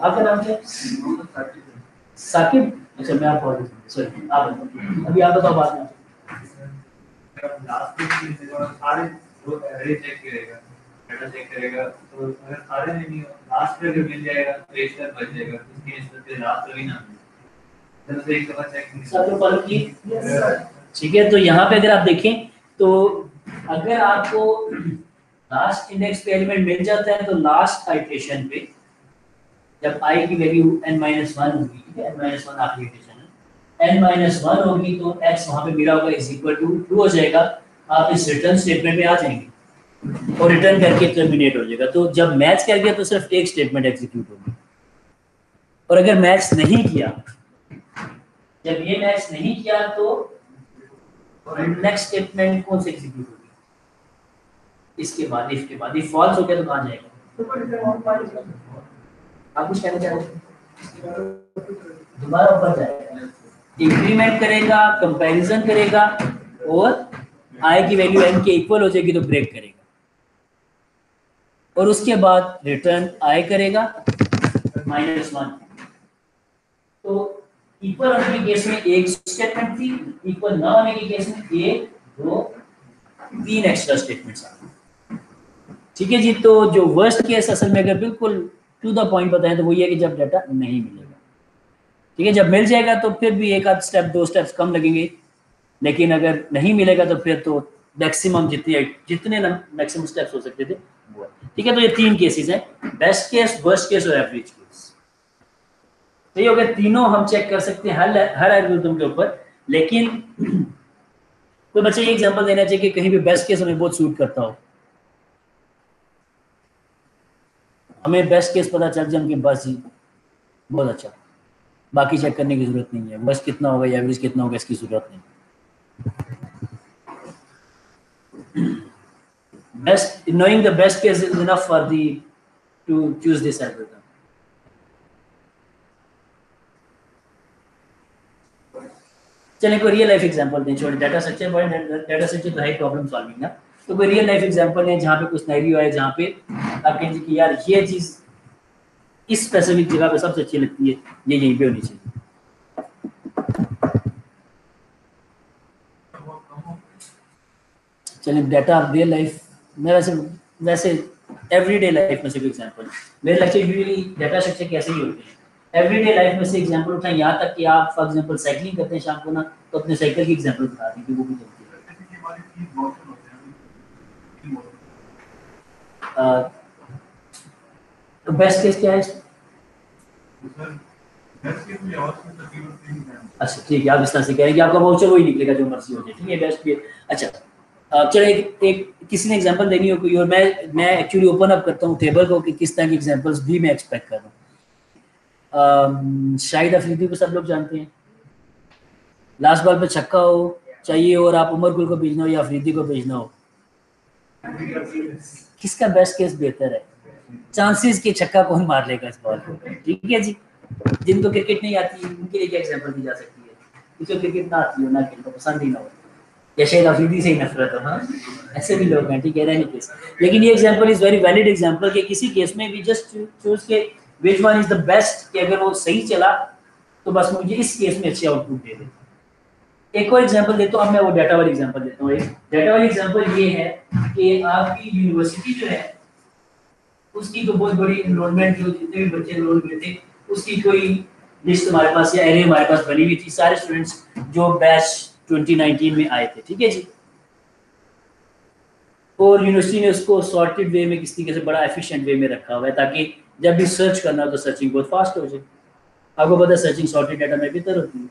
आपका नाम क्या है? साकिब। अच्छा, मैं आपको सॉरी, आप अभी आप बताओ बात में। लास्ट पे सारे जो एवरेज चेक करेगा, डाटा चेक करेगा, तो अगर सारे नहीं हो लास्ट पे मिल जाएगा तो एक स्टेप बच जाएगा, उसकी हिसाब से लास्ट पे ना मिले तो एक दफा चेक सब लोग फॉलो किए। ठीक है, तो यहाँ पे अगर आप देखें तो अगर आपको लास्ट इंडेक्स पे एलिमेंट मिल जाता है तो लास्ट आइटरेशन पे जब i की वैल्यू n-1 होगी, ठीक है, n-1 आखिरी इटरेशन है, n-1 होगी तो x वहां पे मिला होगा इज इक्वल टू 2 हो जाएगा। आप इस रिटर्न स्टेटमेंट में आ जाएंगे और रिटर्न करके टर्मिनेट हो जाएगा। तो जब मैच कर गया तो सिर्फ एक स्टेटमेंट एग्जीक्यूट होगी, और अगर मैच नहीं किया, जब ये मैच नहीं किया तो नेक्स्ट स्टेटमेंट कौन सी एग्जीक्यूट होगी? इसके बाद, इफ के बाद, इफ फॉल्स हो गया तो कहां जाएगा? आप कुछ कहना चाह रहे हैं? दोबारा ऊपर जाएगा, इंक्रीमेंट करेगा, कंपैरिजन करेगा, और i की वैल्यू n के इक्वल हो जाएगी तो ब्रेक करेगा, और उसके बाद रिटर्न i करेगा -1। तो इक्वल होने के केस में एक स्टेटमेंट थी, इक्वल ना होने के केस में 1, 2, 3 एक्स्ट्रा स्टेटमेंट्स आ गए। ठीक है जी, तो जो वर्स्ट केस असल में अगर बिल्कुल टू द पॉइंट बताएं तो वो ये कि जब डाटा नहीं मिलेगा। ठीक है, जब मिल जाएगा तो फिर भी एक आध स्टेप, 2 स्टेप्स कम लगेंगे, लेकिन अगर नहीं मिलेगा तो फिर तो मैक्सिमम जितने मैक्सिमम स्टेप्स हो सकते थे वो है। ठीक है, तो ये 3 केसेस हैं, बेस्ट केस, वर्स्ट केस और एवरेज केस। तो ये हो गए तीनों, हम चेक कर सकते हैं हर एल्गोरिथम के ऊपर। लेकिन कोई बच्चे ये एग्जांपल देना चाहिए कि कहीं भी बेस्ट केस हमें बहुत सूट करता हो, हमें बेस्ट केस पता चल जाए कि बस जी बहुत अच्छा। बाकी चेक करने की जरूरत नहीं है, बस कितना होगा या एवरेज कितना होगा इसकी जरूरत नहीं। Best knowing the best case is enough for the to choose this algorithm. चलिए कोई रियल लाइफ एग्जांपल दें, छोड़े डाटा स्ट्रक्चर बड़े, डाटा स्ट्रक्चर तो है प्रॉब्लम सॉल्विंग ना, तो कोई रियल लाइफ एग्जांपल है जहाँ पे कुछ सिनेरियो है जहाँ पे आप कहेंगे कि यार ये चीज इस स्पेसिफिक जगह पे सबसे अच्छी लगती है, ये यहीं पे होनी चाहिए। चलिए डाटा रियल लाइफ में वैसे एवरीडे लाइफ में से कोई एग्जांपल, मेरे लेक्चर यूजुअली डाटा स्ट्रक्चर कैसे ही होते हैं, एवरीडे लाइफ में से एग्जांपल उठाएं, यहाँ तक कि आप फॉर एग्जांपल साइकिलिंग करते हैं शाम को ना, तो अपने साइकिल की एग्जांपल बता दें कि वो भी चलती है। तो बेस्ट केस क्या है? अच्छा ठीक है, आप इस तरह से कह रहे हैं कि आपका वाउचर वही निकलेगा जो मर्जी हो जाए, ठीक है बेस्ट केस। अच्छा चलिए एक किसी ने एग्जांपल देनी हो कोई, और मैं एक्चुअली ओपन अप करता हूँ टेबल को कि किस तरह की एग्जांपल्स भी मैं एक्सपेक्ट कर रहा हूँ। शाहिद अफरीदी को सब लोग जानते हैं, लास्ट बॉल पे छक्का हो चाहिए और आप उमर गुल को भेजना हो या अफरीदी को भेजना हो, किसका बेस्ट केस बेहतर है? चांसेस के छक्का कौन मार लेगा इस बॉल को, ठीक है जी। जिनको क्रिकेट नहीं आती उनके लिए क्या एग्जांपल दी जा सकती है? किसी क्रिकेट ना आती हो, ना खेलना पसंद ही ना हो, या शायद अफरीदी से ही नफरत हो, हाँ ऐसे भी लोग हैं, ठीक है नहीं केस। लेकिन ये example is very valid example कि किसी केस में भी जस्ट चूज के which one is the best, कि अगर वो सही चला तो बस मुझे इस केस में अच्छी आउटपुट दे दे। एक और एग्जांपल देता हूँ, अब मैं वो डाटा वाली एग्जांपल देता हूँ। एक डाटा वाली एग्जांपल ये है कि आपकी यूनिवर्सिटी जो है उसकी तो बहुत बड़ी एनरोलमेंट, जो जितने भी बच्चे एनरोल हुए थे उसकी कोई लिस्ट हमारे पास या एरे हमारे पास बनी हुई थी, सारे स्टूडेंट्स जो बैच 2019 में आए थे, ठीक है जी। और यूनिवर्सिटी ने उसको सॉर्टेड वे में किस तरीके से बड़ा एफिशिएंट वे में रखा हुआ है ताकि जब भी सर्च करना हो तो सर्चिंग बहुत फास्ट हो जाए। आपको पता है सर्चिंग सॉर्टेड डाटा में बेहतर होती है।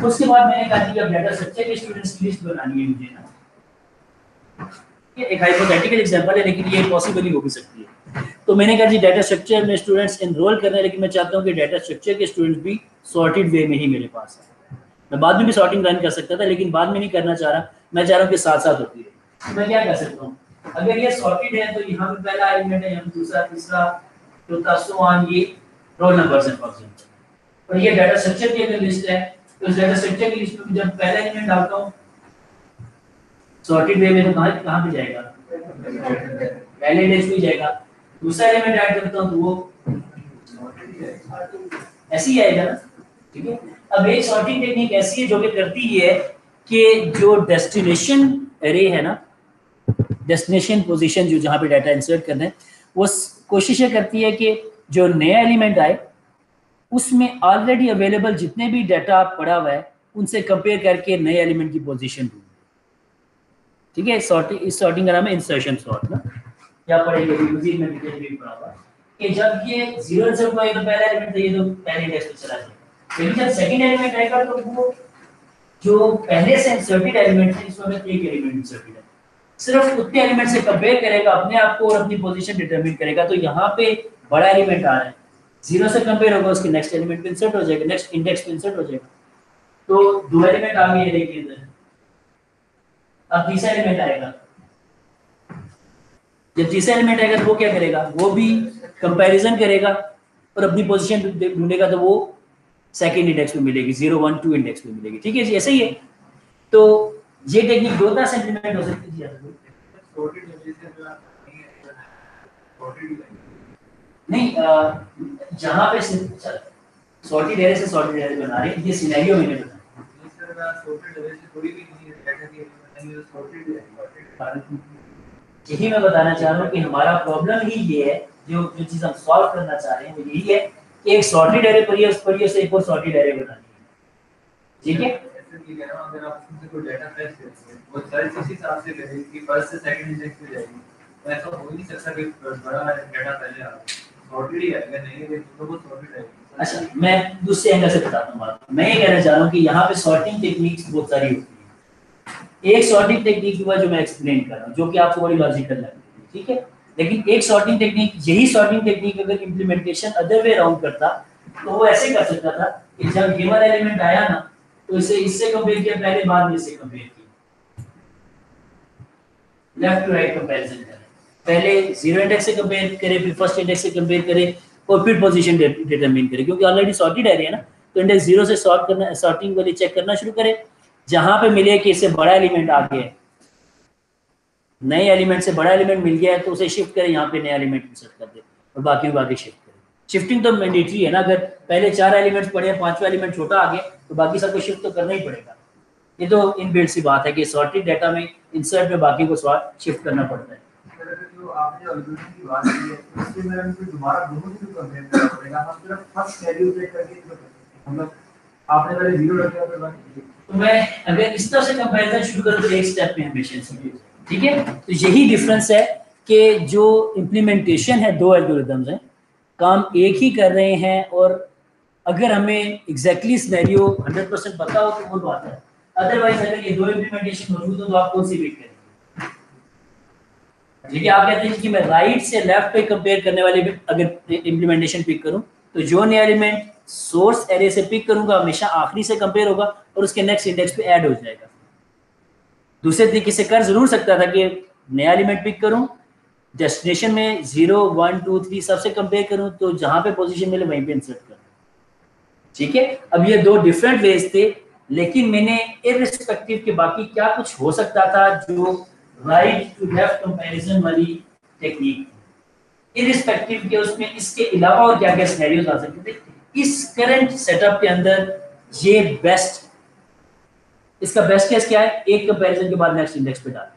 उसके बाद मैंने कहा कि अब डाटा स्ट्रक्चर के स्टूडेंट्स की लिस्ट बनानी है मुझे ना, ये एक हाइपोथेटिकल एग्जांपल है लेकिन ये पॉसिबल ही हो भी सकती है। तो मैंने कहा जी डाटा स्ट्रक्चर में स्टूडेंट्स एनरोल कर रहे हैं, लेकिन मैं चाहता हूँ कि डाटा स्ट्रक्चर के स्टूडेंट्स भी सॉर्टेड वे में ही मेरे पास है। मैं बाद में भी सॉर्टिंग रन कर सकता था लेकिन बाद में नहीं करना चाह रहा, मैं चाह रहा हूँ कि साथ साथ होती है। तो मैं क्या कर सकता हूँ, अगर ये सॉर्टेड है तो यहाँ पे पहला एलिमेंट है, यहाँ दूसरा, तीसरा, चौथा, सो ऑन, ये रोल नंबर्स हैं फॉर एग्जांपल। और ये डाटा स्ट्रक्चर की अगर लिस्ट है तो इस डाटा स्ट्रक्चर की लिस्ट में जब पहला एलिमेंट डालता हूँ सॉर्टेड वे में तो कहाँ पे जाएगा, पहले इंडेक्स पे जाएगा। दूसरा एलिमेंट ऐड करता हूँ तो वो ऐसे ही आएगा ना, ठीक है। अब एक सॉर्टिंग टेक्निक ऐसी है जो कि करती है कि जो डेस्टिनेशन एरे है ना, डेस्टिनेशन पोजीशन जो जहाँ पे डाटा इंसर्ट करना है, वो कोशिश ये करती है कि जो नया एलिमेंट आए उसमें ऑलरेडी अवेलेबल जितने भी डाटा पड़ा हुआ है उनसे कंपेयर करके नए एलिमेंट की पोजीशन ढूंढे, ठीक है। सॉर्टिंग, इस सॉर्टिंग का नाम है इंसर्शन सॉर्ट ना। क्या पढ़ेंगे मजीद में डिटेल भी पढ़ा हुआ कि जब ये 0 से कोई तो पहला एलिमेंट चाहिए तो पहले इंडेक्स पे चला जाए, लेकिन जब सेकंड एलिमेंट आएगा तो वो जो पहले से इंसर्टेड एलिमेंट है इसमें एक एलिमेंट इंसर्टेड है, सिर्फ उतने एलिमेंट से कंपेयर करेगा अपने आप को और अपनी पोजीशन डिटरमिन करेगा। तो यहाँ पे बड़ा एलिमेंट आ रहा है, 0 से कंपेयर होगा उसके नेक्स्ट एलिमेंट पे इंसर्ट हो जाएगा, नेक्स्ट इंडेक्स पे इंसर्ट हो जाएगा। तो दो एलिमेंट आ गए एरे के अंदर, अब तीसरा एलिमेंट आएगा। जब तीसरा एलिमेंट आएगा तो वो क्या करेगा, वो भी कंपैरिजन करेगा और अपनी पोजीशन ढूंढेगा, तो वो सेकंड इंडेक्स पे मिलेगी, 0 1 2 इंडेक्स पे मिलेगी, ठीक है जी। ऐसे ही है। तो ये टेक्निक दो तरह से इंप्लीमेंट हो सकती है। नहीं, जहां पे सॉर्टेड एरे से सॉर्टेड एरे बना रहे हैं, ये सिनेरियो मैंने बताया। यही मैं बताना चाह रहा हूँ कि हमारा प्रॉब्लम ही ये है, जो चीज हम सॉल्व करना चाह रहे हैं वो यही है कि एक सॉर्टेड एरे पर से एक और सॉर्टेड एरे बनानी है, ठीक है। अगर आप उसमें कोई डाटा फेच करते हैं वो सर्च इसी हिसाब से करेगी कि फर्स्ट से सेकंड इंडेक्स पे जाएगी, तो ऐसा हो नहीं सकता कि बड़ा डाटा पहले आ सॉर्टेड ही आएगा, नहीं है तो वो सॉर्टेड आएगा। अच्छा, मैं दूसरे एंगल से बताता हूँ बात। मैं ये कहना चाह रहा हूँ कि यहाँ पे सॉर्टिंग टेक्निक्स बहुत सारी होती है। एक सॉर्टिंग टेक्निक हुआ जो मैं एक्सप्लेन कर रहा हूँ, जो कि आपको बड़ी लॉजिकल लगती है, ठीक है। लेकिन एक सॉर्टिंग टेक्निक, यही सॉर्टिंग टेक्निक अगर इम्प्लीमेंटेशन अदर वे राउंड करता तो वो ऐसे कर सकता था कि जब गिवन एलिमेंट आया ना तो इसे इससे कंपेयर किया पहले, बाद में इससे कंपेयर किया, लेफ्ट टू राइट कंपैरिजन करें, पहले जीरो इंडेक्स से कंपेयर करें, फिर फर्स्ट इंडेक्स से कंपेयर करें और फिर पोजीशन डिटरमाइन करें, क्योंकि ऑलरेडी सॉर्टेड एरे है ना, तो इंडेक्स जीरो से सॉर्ट करना, सॉर्टिंग वाली चेक करना शुरू करें, जहां पे मिले कि इससे बड़ा एलिमेंट आ गया है, नए एलिमेंट से बड़ा एलिमेंट मिल गया है, तो उसे शिफ्ट करें, यहाँ पे नया एलिमेंट इंसर्ट कर दे और बाकी को आगे शिफ्ट करें। शिफ्टिंग तो मैंडेटरी है ना, अगर पहले 4 एलिमेंट्स पड़े, 5वां एलिमेंट छोटा आ गया तो बाकी सबको शिफ्ट तो करना ही पड़ेगा। ये तो इनबिल्ट सी बात है कि सॉर्टेड डाटा में इंसर्ट में बाकी को शिफ्ट करना पड़ता है। जो आपने एल्गोरिथम की बात की है, उससे मेरा भी दोबारा दोनों को कंपेयर करना पड़ेगा, हम सिर्फ फर्स्ट वैल्यू पे करके मतलब आपने पहले 0 रखा फिर 1, तो मैं अगर इस तरह से कंपैरिजन शुरू करूं तो एक स्टेप में हमेशा से, ठीक है। तो यही डिफरेंस है कि जो इंप्लीमेंटेशन है, दो एल्गोरिथम्स हैं, काम एक ही कर रहे हैं, और अगर हमें एग्जैक्टली सिनेरियो 100% पता हो तो वो बात है, अदरवाइज अगर ये दो इंप्लीमेंटेशन मौजूद हो तो आप कौन सी पिक करेंगे? देखिए आप कहते हैं कि मैं राइट से लेफ्ट पे कंपेयर करने वाले अगर इंप्लीमेंटेशन पिक करूं तो जो नया एलिमेंट सोर्स एरे से पिक करूंगा हमेशा आखिरी से कंपेयर होगा और उसके नेक्स्ट इंडेक्स पे ऐड हो जाएगा। दूसरे तरीके से कर जरूर सकता था कि नया एलिमेंट पिक करूं, डेस्टिनेशन में 0 1 2 3 सबसे कंपेयर करूं, तो जहां पे पोजीशन मिले वहीं पे इंसर्ट करूं, ठीक है। अब ये दो डिफरेंट वेज थे, लेकिन मैंने इररिस्पेक्टिव के बाकी क्या कुछ हो सकता था जो राइट टू लेफ्ट कंपैरिजन वाली टेक्निक, इररिस्पेक्टिव के उसमें इसके अलावा और क्या क्या सिनेरियोज आ सकते थे, इस करंट सेटअप के अंदर ये बेस्ट, इसका बेस्ट केस क्या है, एक कंपैरिजन के बाद नेक्स्ट इंडेक्स पे डाल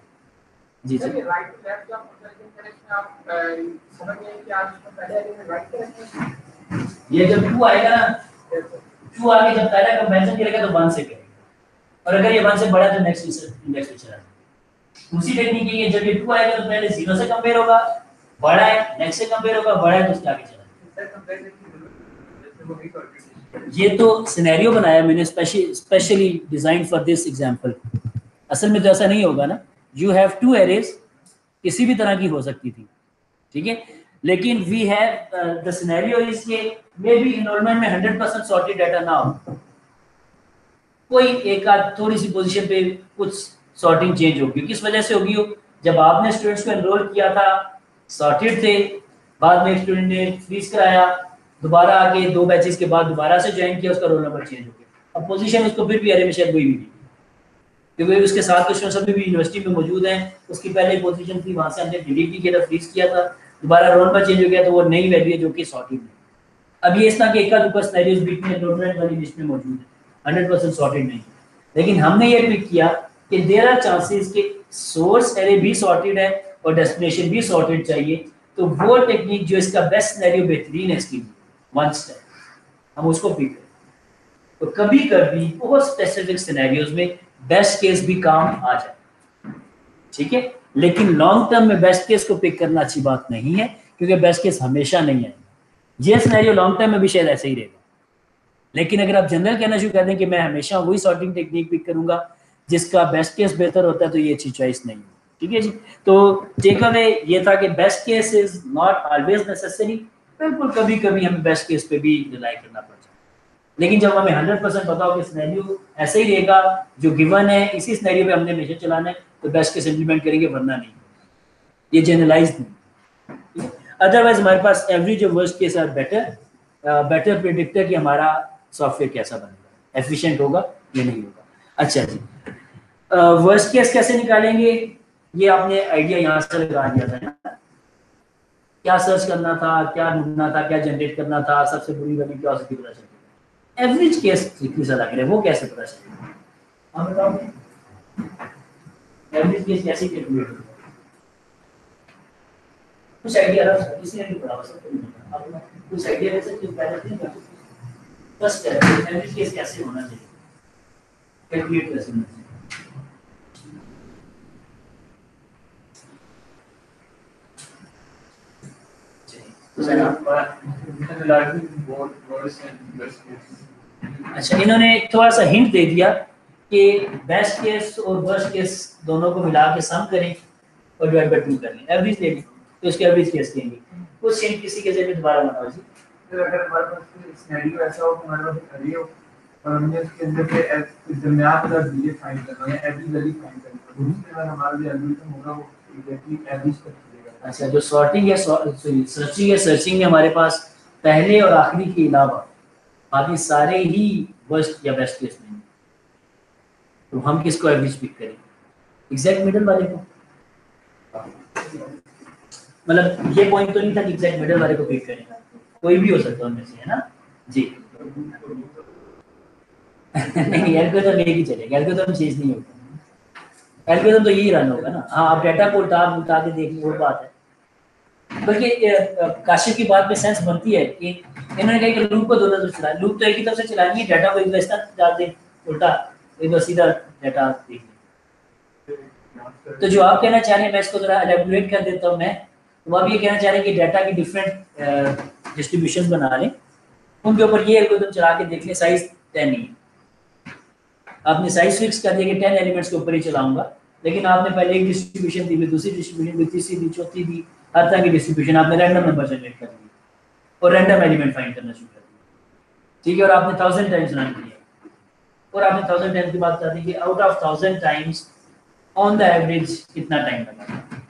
जी सर। राइट टू लेफ्ट का कंपैरिजन करें आप समझ गए कि आप इसको पहले एलिमेंट राइट करेंगे, ये जब 2 आएगा ना, 2 आके जब पहला कंपैरिजन करेगा तो 1 से करेगा, और अगर ये 1 से बड़ा तो नेक्स्ट इंडेक्स पे चला जाएगा। दूसरी टेक्निक ये, जब ये 2 आएगा तो पहले 0 से कंपेयर होगा, बड़ा है नेक्स्ट से कंपेयर होगा, बड़ा है तो उसके आगे चला जाएगा। ये तो सिनेरियो बनाया मैंने specially design for this example. असल में तो ऐसा नहीं होगा ना, यू हैव 2 एरेज, किसी भी तरह की हो सकती थी, ठीक है, लेकिन we have the scenario is के मे बी एनरोलमेंट में 100% सॉर्टेड डाटा ना हो, कोई एक आध थोड़ी सी पोजीशन पे कुछ सॉर्टिंग चेंज होगी, किस वजह से होगी हो, जब आपने स्टूडेंट्स को एनरोल किया था सॉर्टेड थे, बाद में स्टूडेंट ने फ्रीज कराया, दोबारा आके 2 बैचेस के बाद दोबारा से ज्वाइन किया, उसका रोल नंबर चेंज हो गया, अब पोजीशन उसको फिर भी एरे में शायद वही मिली, क्योंकि उसके साथ के स्टूडेंट्स अभी भी यूनिवर्सिटी में मौजूद हैं, उसकी पहले पोजीशन थी, वहां से हमने डिलीट किया था, फ्रीज किया था, दोबारा रोल नंबर चेंज हो गया, तो वो नई वैल्यू है जो कि सॉर्टेड है। अब ये इस तरह के एक आध ऊपर सिनेरियोज बीच में एनरोलमेंट वाली लिस्ट में मौजूद है, 100% सॉर्टेड नहीं, लेकिन हमने ये पिक किया कि देयर आर चांसेस कि सोर्स एरे भी सॉर्टेड है और डेस्टिनेशन भी सॉर्टेड चाहिए, तो वो टेक्निक जो इसका बेस्ट सिनेरियो बेहतरीन है इसकी वन स्टेप, हम उसको पिक करें। तो कभी कभी बहुत स्पेसिफिक सिनेरियोज में बेस्ट केस भी काम आ जाए, ठीक है, लेकिन लॉन्ग टर्म में बेस्ट केस को पिक करना अच्छी बात नहीं है, क्योंकि बेस्ट केस हमेशा नहीं आएगा। ये सिनेरियो लॉन्ग टर्म में भी शायद ऐसे ही रहेगा, लेकिन अगर आप जनरल कहना शुरू कर दें कि मैं हमेशा वही सॉर्टिंग टेक्निक पिक करूंगा जिसका बेस्ट केस बेहतर होता है, तो ये अच्छी चॉइस नहीं है, ठीक है जी। तो टेक अवे ये था कि best case is not always necessary, बिल्कुल कभी कभी हमें बेस्ट केस पे भी रिलाई करना पड़ता है, लेकिन जब हमें 100% पता हो कि सिनेरियो ऐसे ही रहेगा जो गिवन है, इसी सिनेरियो पे हमने हमेशा चलाना है, तो बेस्ट केस इंप्लीमेंट करेंगे, वरना नहीं, ये जनरलाइज नहीं। अदरवाइज हमारे पास एवरेज और worst case are better predictor कि हमारा सॉफ्टवेयर कैसा बनेगा, एफिशिएंट होगा या नहीं होगा। अच्छा जी, वर्स्ट केस कैसे निकालेंगे, ये आपने आइडिया यहाँ से लगा दिया था ना, क्या सर्च करना था, क्या ढूंढना था, क्या जनरेट करना था, सबसे बुरी वाली क्या हो सकती है पता चलेगा। एवरेज केस किस लग रहा है वो कैसे पता चलेगा, आप बताओ, एवरेज केस कैसे कैलकुलेट होगा, कुछ आइडिया रहा इसने नहीं पढ़ा सकता, आप कुछ आइडिया दे सकते हो पहले नहीं कर बस एवरेज केस कैसे होना चाहिए, कैलकुलेट कैसे होना चाहिए। अच्छा, इन्होंने थोड़ा सा हिंट दे दिया कि बेस्ट केस और वर्स्ट केस दोनों को मिला के सम करें और डिवाइड बाय 2 कर लें, एवरेज ले लें, तो इसके एवरेज केस देंगे। कुछ हिंट किसी के जरिए दोबारा बताओ जी। अगर हमारे पास सिनेरियो ऐसा हो कि हमारे पास एरे हो और हमने इसके अंदर से दरमियान का डिले फाइंड करना है, एवरेज वैल्यू फाइंड करना है। उसके बाद हमारा जो एल्गोरिथम होगा वो एग्जैक्टली एवरेज तक चलेगा। अच्छा, जो सॉर्टिंग या सर्चिंग में हमारे पास पहले और आखिरी के अलावा बाकी सारे ही वर्स्ट या बेस्ट केस में, तो हम किसको एवरेज पिक करें? एग्जैक्ट मिडल वाले को। मतलब ये पॉइंट तो नहीं था कि एग्जैक्ट मिडल वाले को पिक करें, कोई भी हो सकता है उनमें से, है ना जी। नहीं, एल्गोरिथम एक ही चलेगा, एल्गोरिथम चेंज नहीं होगा, एल्गोरिथम तो यही रन होगा ना। हाँ, आप डाटा को उठा के देख लीजिए, वो बात है। बल्कि काशिफ की बात में सेंस बनती है कि इन्होंने कहा कि लूप को दोनों तरफ चला, लूप तो एक ही तरफ से चलाएंगे, डाटा को एक इस तरफ डाल दें उल्टा, एक बार सीधा डाटा देख लें। तो जो आप कहना चाह रहे हैं, मैं इसको जरा एलैबोरेट कर देता हूँ। मैं तो आप ये कहना चाह रहे हैं कि डाटा की डिफरेंट डिस्ट्रीब्यूशन बना लें, उनके ऊपर ये एल्गोरिथम चला के देख लें। साइज 10 नहीं, आपने साइज फिक्स कर दिया कि 10 एलिमेंट्स के ऊपर ही चलाऊंगा, लेकिन आपने पहले एक डिस्ट्रीब्यूशन दी, दूसरी डिस्ट्रीब्यूशन दी, तीसरी दी, चौथी दी, हर तरह की डिस्ट्रीब्यूशन आपने रैंडम नंबर जनरेट कर दी और रैंडम एलिमेंट फाइंड करना शुरू कर दिया, ठीक है। और आपने 1000 टाइम्स रन किया, और आपने 1000 टाइम्स की बात कर दी कि out of 1000 times on the average कितना टाइम लगा।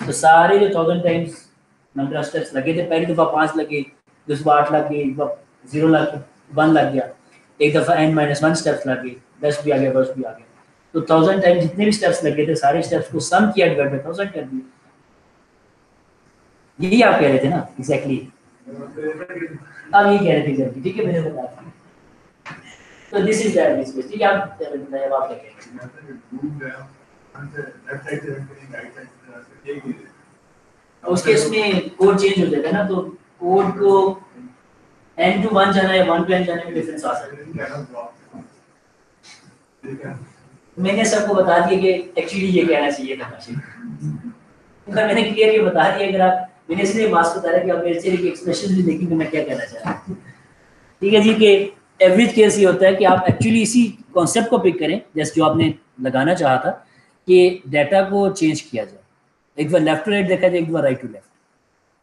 तो सारे जो 1000 टाइम्स नंबर ऑफ स्टेप्स लगे थे, पहली दफा 5 लगे, दूसरी बार 8 लग गए, एक बार 0 लग गया, 1 लग गया, एक दफा n-1 स्टेप्स लगे, 10 भी आ गया, 10 भी आ गया। तो 1000 टाइम जितने भी स्टेप्स लगे थे, सारे स्टेप्स को सम किया, डिवाइड बाय 1000 कर दिया। यही आप कह रहे थे ना? एग्जैक्टली आप यही कह रहे थे एग्जैक्टली, ठीक है, मैंने बताया। तो this is the average case, ठीक है। आप क्या कह रहे हैं? उस केस में कोड चेंज हो जाएगा ना, तो कोड को n to 1 जाना है, 1 to n जाने में डिफरेंस आ सकता है। मैंने सबको बता दिया कि एक्चुअली ये कहना चाहिए था काशिफ, तो मैंने क्लियर ये बता दिया। अगर आप, मैंने इसलिए बात बता रहा कि आप मेरे से एक एक्सप्रेशन भी देखेंगे मैं क्या कहना चाह रहा हूं, ठीक है जी। कि एवरेज केस ये होता है कि आप एक्चुअली इसी कॉन्सेप्ट को पिक करें, जैसे जो आपने लगाना चाहा था कि डाटा को चेंज किया जाए, एक बार लेफ्ट टू राइट देखा जाए, एक बार राइट टू लेफ्ट।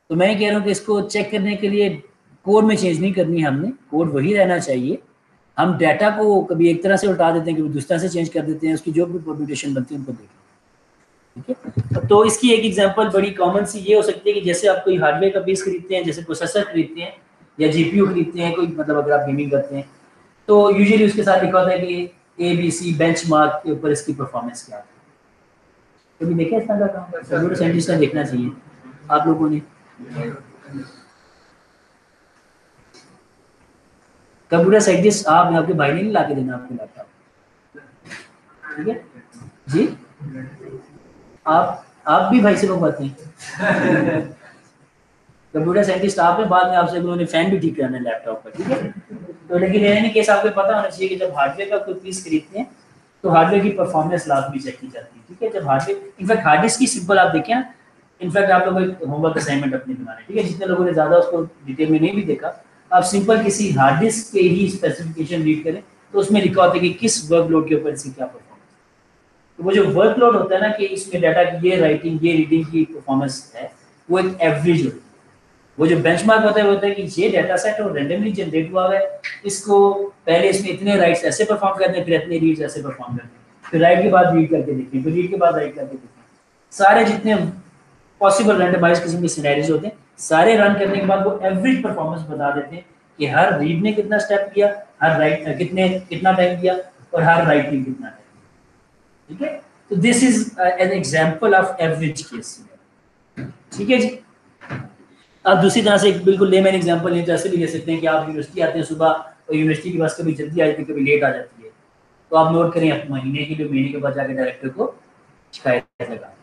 तो मैं कह रहा हूँ कि इसको चेक करने के लिए कोड में चेंज नहीं करनी है हमने, कोड वही रहना चाहिए। हम डाटा को कभी एक तरह से उल्टा देते हैं, कभी दूसरी तरह से चेंज कर देते हैं, उसकी जो भी परम्यूटेशन बनती है उनको देख लें, ठीक है। तो इसकी एक एग्जांपल बड़ी कॉमन सी ये हो सकती है कि जैसे आप कोई हार्डवेयर का पीस खरीदते हैं, जैसे प्रोसेसर खरीदते हैं या जीपीयू खरीदते हैं, कोई मतलब अगर आप गेमिंग करते हैं, तो यूजुअली उसके साथ लिखा होता है कि ABC बेंचमार्क के ऊपर इसकी परफॉर्मेंस क्या है। कभी देखा इस तरह का काम? कंप्यूटर साइंटिस्ट का देखना चाहिए आप लोगों ने। कंप्यूटर साइंटिस्ट आप, आपके भाई ने नहीं ला के देना आपको लैपटॉप, ठीक है जी। आप भी भाई से मंगवाते हैं कंप्यूटर साइंटिस्ट आप में, बाद में आपसे उन्होंने फैन भी ठीक करना है लैपटॉप का, ठीक है। तो लेकिन एनी केस आपको पता होना चाहिए कि जब हार्डवेयर का कोई पीस खरीदते हैं तो हार्डवेयर की परफॉर्मेंस लाजमी चेक की जाती है, ठीक है। जब हार्डवेयर, इनफैक्ट हार्ड डिस्क की सिंपल आप देखें, इनफैक्ट आप लोगों को होमवर्क असाइनमेंट अपने बनाने, ठीक है। जितने लोगों ने ज़्यादा उसको डिटेल में नहीं भी देखा, आप सिंपल किसी हार्ड डिस्क के ही स्पेसिफिकेशन रीड करें तो उसमें लिखा होता है कि किस वर्कलोड के ऊपर इसकी क्या परफॉर्मेंस। तो वो जो वर्कलोड होता है ना कि इसमें डाटा की ये राइटिंग, ये रीडिंग की परफॉर्मेंस है, वो एक एवरेज होती है। वो जो बेंचमार्क होता है वो होता है कि ये डाटा सेट और रैंडमली जनरेट हुआ है, इसको पहले इसमें इतने राइट्स ऐसे परफॉर्म करने, फिर इतने रीड्स ऐसे परफॉर्म करने, फिर राइट के बाद रीड करके देखिए, फिर रीड के बाद राइट करके देखिए। सारे जितने पॉसिबल रैंडमाइज किस्म के सिनेरियोज होते हैं, सारे रन करने के बाद वो एवरेज परफॉर्मेंस बता देते हैं कि हर रीड ने कितना स्टेप किया, हर राइट कितना टाइम किया, और हर राइट ने कितना टाइम, ठीक है। तो this is an example of average case, ठीक है जी। आप दूसरी तरह से बिल्कुल लेमैन एग्जांपल नहीं, जैसे भी ले सकते हैं कि आप यूनिवर्सिटी आते हैं सुबह, और यूनिवर्सिटी की बस कभी जल्दी आ जाती है, कभी लेट आ जाती है, तो आप नोट करें अपने महीने के बाद जाकर डायरेक्टर को शिकायत लगा,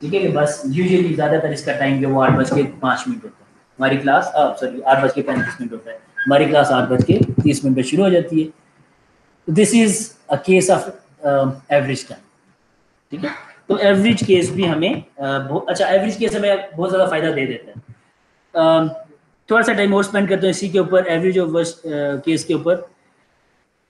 ठीक है। कि बस यूजुअली ज़्यादातर इसका टाइम जो वो 8:05 होता है, हमारी क्लास 8:35 होता है, हमारी क्लास 8:30 पर शुरू हो जाती है। तो this is a case of average time, ठीक है। तो एवरेज केस भी हमें अच्छा, एवरेज केस हमें बहुत ज़्यादा फायदा दे देता है। थोड़ा सा टाइम और स्पेंड करते हैं इसी के ऊपर, एवरेज और वर्स्ट केस के ऊपर।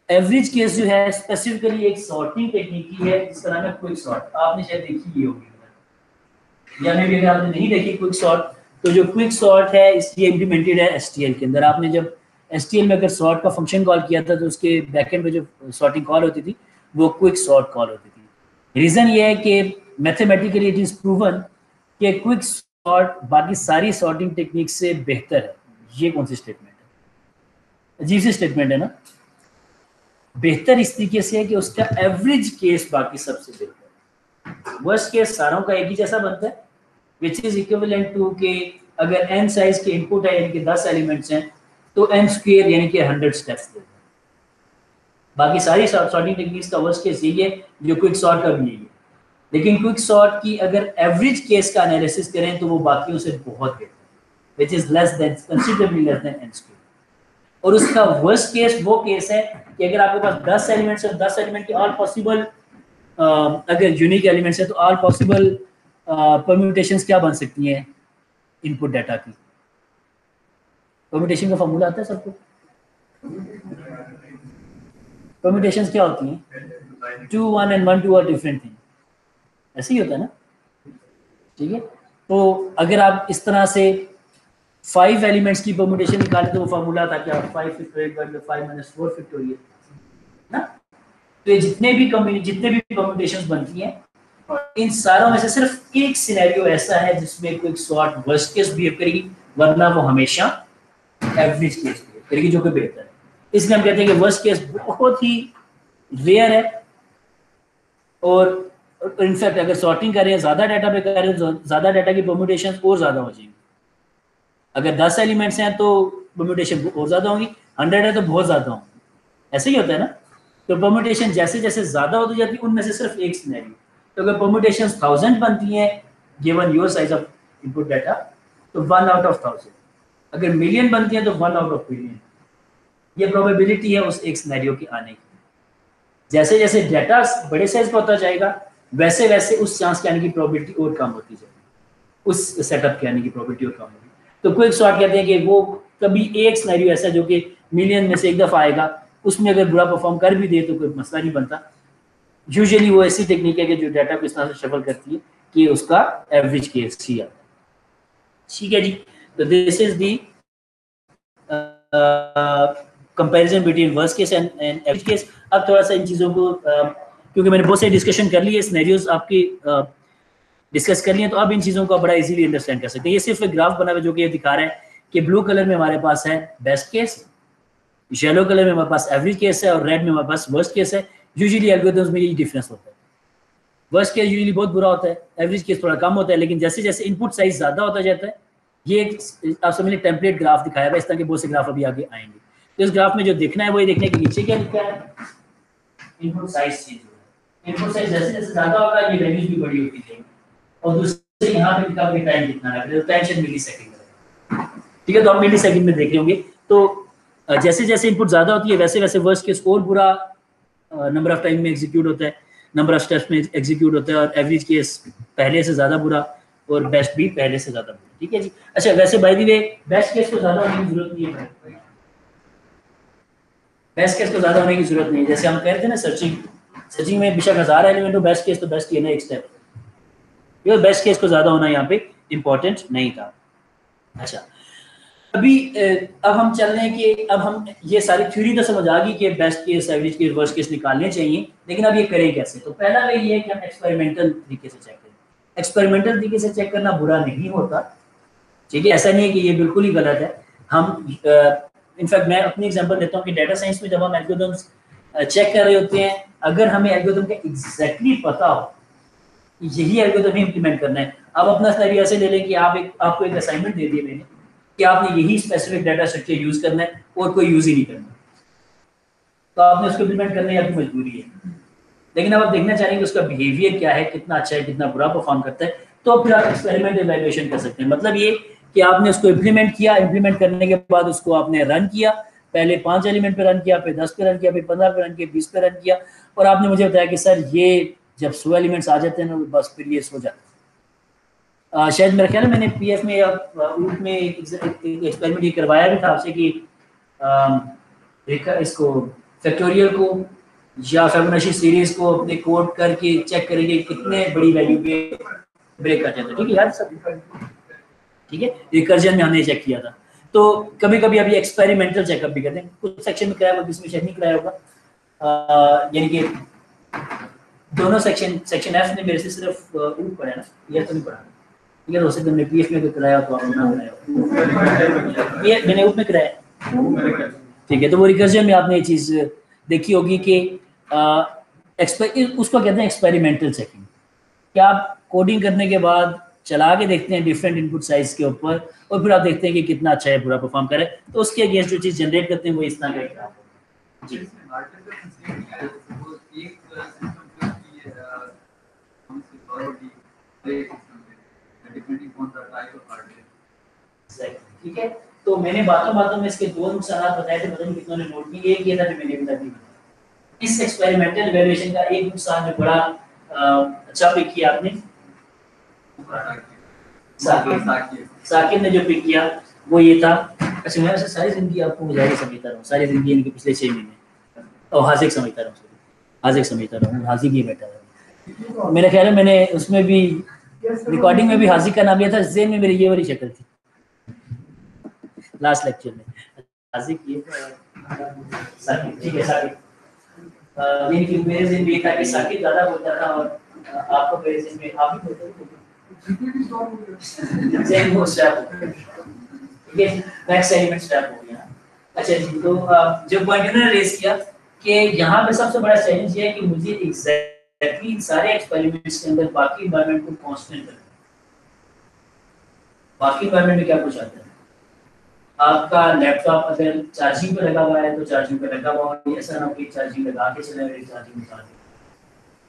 एवरेज केस जो है स्पेसिफिकली एक सॉर्टिंग टेक्निक की है जिसका नाम है क्विक सॉर्ट। आपने शायद देखी ही होगी, या मे भी अगर आपने नहीं देखी क्विक सॉर्ट, तो जो क्विक सॉर्ट है इसलिए इम्प्लीमेंटेड है STL के अंदर। आपने जब STL में अगर सॉर्ट का फंक्शन कॉल किया था तो उसके बैकएंड में जो सॉर्टिंग कॉल होती थी वो क्विक सॉर्ट कॉल होती थी। रीज़न ये है कि मैथमेटिकली इट इज़ प्रूवन कि क्विक सॉर्ट बाकी सारी सॉर्टिंग टेक्निक से बेहतर है। ये कौन सी स्टेटमेंट है? अजीब सी स्टेटमेंट है ना। बेहतर इस तरीके से है कि उसका एवरेज केस बाकी सबसे बेहतर है। वर्स्ट केस सारों का एक ही जैसा बनता है, विच इज इक्विवेलेंट टू के अगर n साइज के इनपुट है यानी कि 10 एलिमेंट्स हैं तो n स्क्वायर यानी कि 100 स्टेप्स देता है। बाकी सारी सॉर्टिंग टेक्निक्स का वर्स्ट केस यही है जो क्विक सॉर्ट का भी यही है। लेकिन क्विक सॉर्ट की अगर एवरेज केस का एनालिसिस करें तो वो बाकियों से बहुत बेहतर है, which is less than considerably less than n square. और उसका वर्स्ट केस वो केस है कि अगर आपके पास 10 एलिमेंट्स है, 10 एलिमेंट के ऑल पॉसिबल अगर यूनिक एलिमेंट्स है तो ऑल पॉसिबल परम्यूटेशंस क्या बन सकती हैं इनपुट डाटा की। परम्यूटेशन का फॉर्मूला आता है सबको? परम्यूटेशंस क्या होती हैं? 2 1 and 1 2 आर डिफरेंट थिंग, ऐसे ही होता है ना। ठीक है, तो अगर आप इस तरह से 5 एलिमेंट्स की परम्यूटेशन निकालें तो वो फार्मूला था क्या 5 × 5 - 4 फैक्टोरियल ना। तो ये जितने भी परम्यूटेशंस बनती हैं इन सारों में से सिर्फ एक सिनेरियो ऐसा है जिसमें quick sort worst case behave करेगी, वरना वो हमेशा एवरेज केस बिहेव करेगी जो कि बेहतर है। इसलिए हम कहते हैं कि वर्स्ट केस बहुत ही रेयर है। और इनफैक्ट अगर सॉर्टिंग कर रहे हैं ज्यादा डाटा पे कर रहे हैं तो ज्यादा डाटा की परम्यूटेशन और ज्यादा हो जाएंगी। अगर 10 एलिमेंट्स हैं तो परम्यूटेशन और ज्यादा होंगी, 100 है तो बहुत ज्यादा होंगी, ऐसे ही होता है ना। तो परम्यूटेशन जैसे जैसे ज्यादा होती जाती है उनमें से सिर्फ एक सिनेरियो, तो अगर परम्यूटेशन 1000 बनती हैं given your size of input data तो 1 आउट ऑफ 1000, अगर मिलियन बनती हैं तो 1 आउट ऑफ मिलियन। ये प्रोबेबिलिटी है उस एक सिनेरियो के आने की। जैसे जैसे डाटा बड़े साइज का होता जाएगा वैसे वैसे उस चांस के आने की प्रोबेबिलिटी और कम होती जाएगी, उस सेटअप के आने की प्रोबेबिलिटी और कम होगी। तो क्विक सॉर्ट कहते हैं कि वो कभी एक सिनेरियो ऐसा जो कि मिलियन में से एक दफ़ा आएगा, उसमें अगर बुरा परफॉर्म कर भी दे तो कोई मसला नहीं बनता। यूजुअली वो ऐसी टेक्निक है कि जो डाटा को इस तरह से शफल करती है कि उसका एवरेज केस ही आता है। ठीक है जी, तो this is the comparison between worst case and average case. अब थोड़ा सा इन चीज़ों को क्योंकि मैंने बहुत सारी डिस्कशन कर ली है, सिनेरियोज आपकी डिस्कस कर लिए, तो अब इन चीज़ों को बड़ा इजीली अंडरस्टैंड कर सकते हैं। ये सिर्फ एक ग्राफ बना हुआ जो कि ये दिखा रहा है कि ब्लू कलर में हमारे पास है बेस्ट केस, येलो कलर में हमारे पास एवरेज केस है और रेड में हमारे पास वर्स्ट केस है। यूजुअली एल्गोरिथम्स में यही डिफरेंस होता है, वर्स्ट केस यूजुअली बहुत बुरा होता है, एवरेज केस थोड़ा कम होता है। लेकिन जैसे जैसे इनपुट साइज ज़्यादा होता जाता है, ये एक आप समझ टेम्पलेट ग्राफ दिखाया हुआ, इस तरह के बहुत से ग्राफ अभी आगे आएंगे। तो इस ग्राफ में जो देखना है वो ये देखने के नीचे क्या लिखा है, इनपुट साइज चेंज हो रहा है। इनपुट साइज जैसे जैसे ज़्यादा होगा ये वैल्यूज भी बड़ी होती जाएगी। और दूसरे यहाँ पे लिखा है टाइम कितना लग रहा है, टाइम शायद मिली सेकंड है। ठीक है, तो हम मिली सेकंड में देख रहे होंगे। तो जैसे जैसे इनपुट ज़्यादा होती है वैसे वैसे वर्स्ट केस और बुरा नंबर ऑफ टाइम में एग्जीक्यूट होता है, नंबर ऑफ स्टेप्स में एग्जीक्यूट होता है, और एवरेज केस पहले से ज़्यादा बुरा और बेस्ट भी पहले से ज़्यादा बुरा। ठीक है जी। अच्छा, वैसे by the way best case को ज़्यादा होने की जरूरत नहीं है, बेस्ट केस को ज़्यादा होने की जरूरत नहीं है। जैसे हम कह रहे थे ना सर्चिंग में बेशक 1000 एलिमेंट हो, बेस्ट केस तो बेस्ट ही है ना, एक स्टेप। ये बेस्ट केस को ज़्यादा होना यहाँ पे इम्पोर्टेंट नहीं था। अच्छा, अभी अब हम चल रहे हैं कि अब हम ये सारी थ्योरी तो समझ आ गई कि best case, average case, worst case निकालने चाहिए, लेकिन अब ये करें कैसे। तो पहला वे ये है कि हम एक्सपेरिमेंटल तरीके से चेक करें। एक्सपेरिमेंटल तरीके से चेक करना बुरा नहीं होता, ठीक है, ऐसा नहीं है कि ये बिल्कुल ही गलत है। हम इनफैक्ट मैं अपनी एग्जांपल देता हूँ कि डाटा साइंस में जब हम एल्गोरिथम्स चेक कर रहे होते हैं, अगर हमें एल्गोरिथम का एग्जैक्टली पता हो यही एल्गोरिथम इंप्लीमेंट करना है। अब अपना सिनेरियो ऐसे ले लें कि आपको एक असाइनमेंट दे दिया मैंने कि आपने यही स्पेसिफिक डाटा स्ट्रक्चर यूज करना है और कोई यूज ही नहीं करना, तो आपने उसको इंप्लीमेंट करने की आपकी मजबूरी है। लेकिन अब आप देखना चाहेंगे उसका बिहेवियर क्या है, कितना अच्छा है, कितना बुरा परफॉर्म करता है, तो फिर आप एक्सपेरिमेंट इवैल्यूएशन कर सकते हैं। मतलब ये कि आपने उसको इंप्लीमेंट किया, इंप्लीमेंट करने के बाद उसको आपने रन किया, पहले 5 एलिमेंट पे रन किया, फिर 10 पे रन किया, फिर 15 पे रन किया, 20 पे रन किया, और आपने मुझे बताया कि सर ये जब 100 एलिमेंट्स आ जाते हैं ना बस फिर ये सो जाता है। शायद मेरा ख्याल है मैंने पीएफ में या रूट में एक एक्सपेरिमेंट ये करवाया भी था आपसे कि इसको फैक्टोरियल को या फिबोनाची सीरीज को अपने कोड करके चेक करेंगे कितने बड़ी वैल्यू पे ब्रेक कर जाता है। ठीक है यार सब, ठीक है, रिकर्जन में हमने चेक किया था। तो कभी कभी अभी एक्सपेरिमेंटल चेकअप भी करते हैं, कुछ सेक्शन में कराया होगा, किसमें चेक नहीं कराया होगा। यानी कि दोनों सेक्शन एफ ने मेरे से सिर्फ ऊप पढ़ा ना, ये तो नहीं पढ़ा, ये हो सकता है मैंने पीएफ में भी कराया तो आपने ना कराया, ये मैंने ऊप में कराया, ठीक है। तो वो रिकर्जन में आपने ये चीज़ देखी होगी कि उसको कहते हैं एक्सपेरिमेंटल चेकिंग, क्या आप कोडिंग करने के बाद चला के देखते हैं डिफरेंट इनपुट साइज के ऊपर और फिर आप देखते हैं कि कितना अच्छा है पूरा परफॉर्म करे, तो उसके अगेंस्ट जो चीज़ जनरेट करते हैं वो इस तरह का एक जी। ठीक है, तो मैंने बातों में इसके दो नुकसान बताए थे, पता नहीं कितनों ने नोट किए। एक ये था जो मैंने भी बताया, इस एक्सपेरिमेंटल इवैल्यूएशन का एक नुकसान जो बड़ा अच्छा पिक किया आपने, साकिब ने जो पिक किया वो ये था। अच्छा, मैं वैसे सारी जिंदगी आपको मुजाहिर समझता रहा हूँ, सारी जिंदगी इनके पिछले 6 महीने और हाजिक समझता रहा हूँ, हाजिक ही बैठा रहा। मेरा ख्याल है मैंने उसमें भी रिकॉर्डिंग में भी हाजिक का नाम लिया था, ज़हन में मेरी ये वाली शक्ल थी लास्ट लेक्चर में, हाजिक ये साकिब, ठीक है साकिब। लेकिन मेरे ज़हन में ये था कि साकिब ज़्यादा बोलता था और आपको मेरे ज़हन में आप ही बोलते थे। ज़हन वो स्टैप हो गया, नेक्स्ट एलिमेंट स्टैप हो गया। अच्छा जी, तो जब पॉइंट ने रेज किया कि यहाँ पे सबसे बड़ा चैलेंज ये है कि मुझे एग्जैक्टली इन सारे एक्सपेरिमेंट्स के अंदर बाकी एनवायरनमेंट को कांस्टेंट करना है। बाकी एनवायरनमेंट में क्या कुछ आता है, आपका लैपटॉप अगर चार्जिंग पे लगा हुआ है तो चार्जिंग पे लगा हुआ है, ऐसा ना हो कि चार्जिंग लगा के चले और चार्जिंग उतार दे,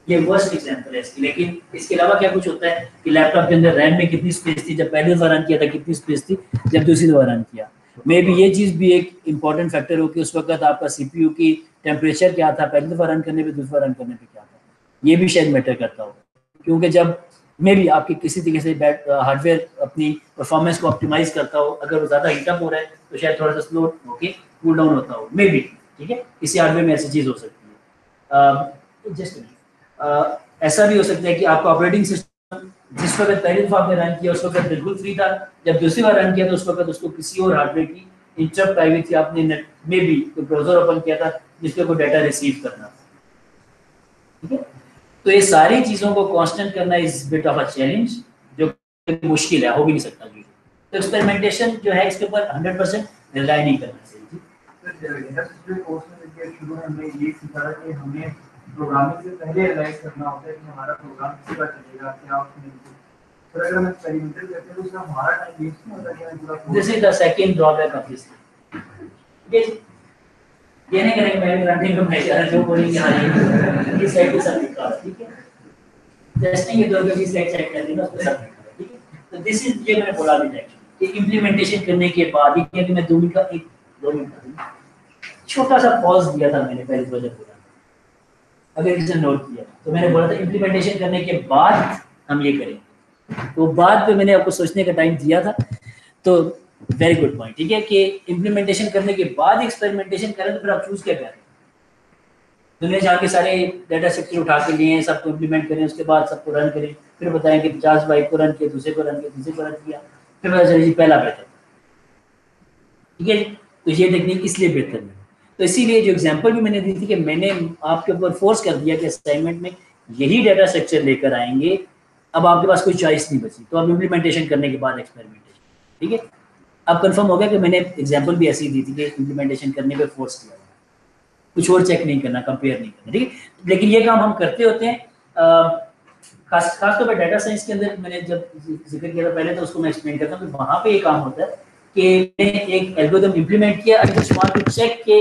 ये वर्स्ट एग्जांपल है इसकी। लेकिन इसके अलावा क्या कुछ होता है कि लैपटॉप के अंदर रैम में कितनी स्पेस थी जब पहली दफा रन किया था, कितनी स्पेस थी जब दूसरी दफा रन किया। मे बी ये चीज़ भी एक इंपॉर्टेंट फैक्टर हो कि उस वक्त आपका सीपीयू की टेम्परेचर क्या था पहली दफा रन करने पे, दूसरी बार रन करने पे क्या था, ये भी शायद मैटर करता हो। क्योंकि जब मे बी आपकी किसी तरीके से हार्डवेयर अपनी परफॉर्मेंस को ऑप्टिमाइज करता हो, अगर वो ज़्यादा हीटअप हो रहा है तो शायद थोड़ा सा स्लो होके कूल डाउन होता हो, मे बी, ठीक है। इसी हार्डवेयर में ऐसी चीज़ हो सकती है। जस्ट ऐसा भी हो सकता है कि आपका ऑपरेटिंग सिस्टम जिस वक्त पहली दफा आपने रन किया उस वक्त बिल्कुल फ्री था, जब दूसरी बार रन किया तो उस वक्त उसको किसी और हार्डवेयर की इंटरप्ट आई हुई थी, आपने नेट में भी कोई ब्राउजर ओपन किया था जिसपे कोई डाटा रिसीव करना था, ठीक है। तो ये सारी चीज़ों को कांस्टेंट करना is bit of a challenge, जो मुश्किल है, हो भी नहीं सकता जी। तो एक्सपेरिमेंटेशन जो है इसके ऊपर 100% रिलाई नहीं करना चाहिए। हमें प्रोग्रामिंग से पहले एनालाइज करना होता है कि हमारा प्रोग्राम किस तरह चलेगा, क्या उसमें, फिर अगर हम एक्सपेरिमेंटल करते हैं तो उसमें हमारा टाइम वेस्ट नहीं होता कि हम पूरा this is the second drawback of this. ये नहीं करेंगे मैं रनिंग में मैं जो बोलेंगे हां ये साइड पे सब लिखा है, ठीक है। टेस्टिंग के दौरान भी स्लाइड चेक कर लेना, उसमें सब लिखा है, ठीक है। तो दिस इज ये मैंने बोला भी था कि इम्प्लीमेंटेशन करने के बाद ये कि मैं 2 मिनट का 2 मिनट छोटा सा पॉज दिया था मैंने पहले प्रोजेक्ट पूरा, अगर किसी ने नोट किया तो मैंने बोला था इम्प्लीमेंटेशन करने के बाद हम ये करेंगे, तो बाद में मैंने आपको सोचने का टाइम दिया था। तो वेरी गुड पॉइंट, ठीक है, कि इम्प्लीमेंटेशन करने के बाद एक्सपेरिमेंटेशन करें तो फिर आप चूज क्या करें, दुनिया जहाँ के सारे डाटा स्ट्रक्चर उठा के लिए सबको इम्प्लीमेंट करें, उसके बाद सबको रन करें, फिर बताएं कि 50 बाइक को रन किया, दूसरे को रन किया, तीसरे को रन किया, फिर पता चले जी पहला बेहतर, ठीक है। तो ये टेक्निक इसलिए बेहतर है। तो इसीलिए जो एग्जांपल भी मैंने दी थी कि मैंने आपके ऊपर फोर्स कर दिया कि असाइनमेंट में यही डाटा स्ट्रक्चर लेकर आएंगे, अब आपके पास कोई चॉइस नहीं बची, तो अब इम्प्लीमेंटेशन करने के बाद एक्सपेरिमेंटेशन, ठीक है। अब कंफर्म हो गया कि मैंने एग्जांपल भी ऐसी दी थी कि इम्प्लीमेंटेशन करने पे फोर्स किया, कुछ और चेक नहीं करना, कंपेयर नहीं करना, ठीक है। लेकिन ये काम हम करते होते हैं, खासतौर पर डाटा साइंस के अंदर मैंने जब जिक्र किया था पहले, तो उसको मैं एक्सप्लेन करता हूँ कि वहाँ पे ये काम होता है कि मैंने एक एल्गोरिथम इंप्लीमेंट किया, I just want to check के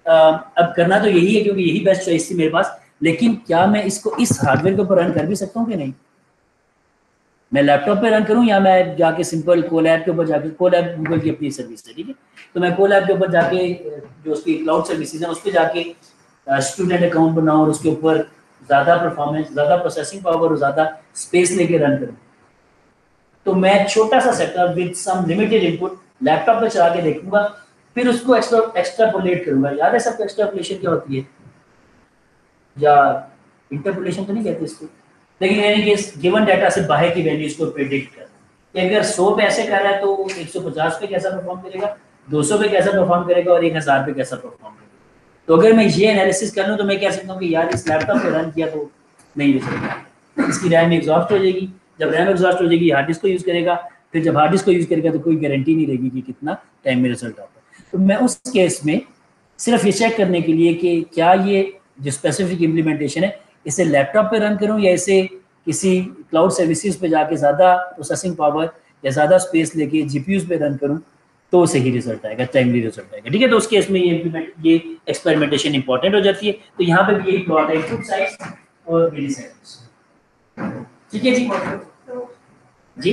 अब करना तो यही है क्योंकि यही बेस्ट चॉइस थी मेरे पास, लेकिन क्या मैं इसको इस हार्डवेयर के ऊपर रन कर भी सकता हूँ कि नहीं, मैं लैपटॉप पे रन करूँ या मैं जाके सिंपल कोलैब के ऊपर जाके, कोलैब गूगल की अपनी सर्विस है, ठीक है, तो मैं कोलैब के ऊपर जाके जो उसकी क्लाउड सर्विसेज है उस पर जाके स्टूडेंट अकाउंट बनाऊँ और उसके ऊपर ज़्यादा परफॉर्मेंस, ज़्यादा प्रोसेसिंग पावर और ज़्यादा स्पेस लेके रन करूँ। तो मैं छोटा सा setup with some limited input laptop पे चला के देखूंगा, फिर उसको एक्स्ट्रापोलेट करूंगा। याद है सबको एक्स्ट्रापोलेशन क्या होती है, या इंटरपोलेशन तो नहीं कहते इसको, लेकिन यानी कि गिवन डाटा से बाहर की वैल्यूज को प्रेडिक्ट करना, कि अगर 100 पे ऐसे कर रहा है तो 150 पे कैसा परफॉर्म करेगा, 200 पे कैसा परफॉर्म करेगा और 1000 पे कैसा परफॉर्म करेगा। तो अगर मैं ये एनालिसिस कर लूँ तो मैं कह सकता हूँ कि यार इस लैपटॉप पे रन किया तो नहीं रिजल्ट, इसकी रैम एग्जॉस्ट हो जाएगी, जब रैम एग्जॉस्ट हो जाएगी हार्ड डिस्क को यूज़ करेगा, फिर जब हार्ड डिस्क को यूज़ करेगा तो कोई गारंटी नहीं रहेगी कि कितना टाइम में रिजल्ट आता है। तो मैं उस केस में सिर्फ ये चेक करने के लिए कि क्या ये जो स्पेसिफिक इम्प्लीमेंटेशन है इसे लैपटॉप पे रन करूँ या इसे किसी क्लाउड सर्विसेज पे जाके ज़्यादा प्रोसेसिंग पावर या ज़्यादा स्पेस लेके जीपीयूज पे रन करूँ तो सही रिजल्ट आएगा, टाइमली रिजल्ट आएगा। ठीक है, तो उस केस में ये एक्सपेरिमेंटेशन इंपॉर्टेंट हो जाती है। तो यहाँ पे भी यही प्लॉट है, इनपुट साइज और मेरी साइज। ठीक है जी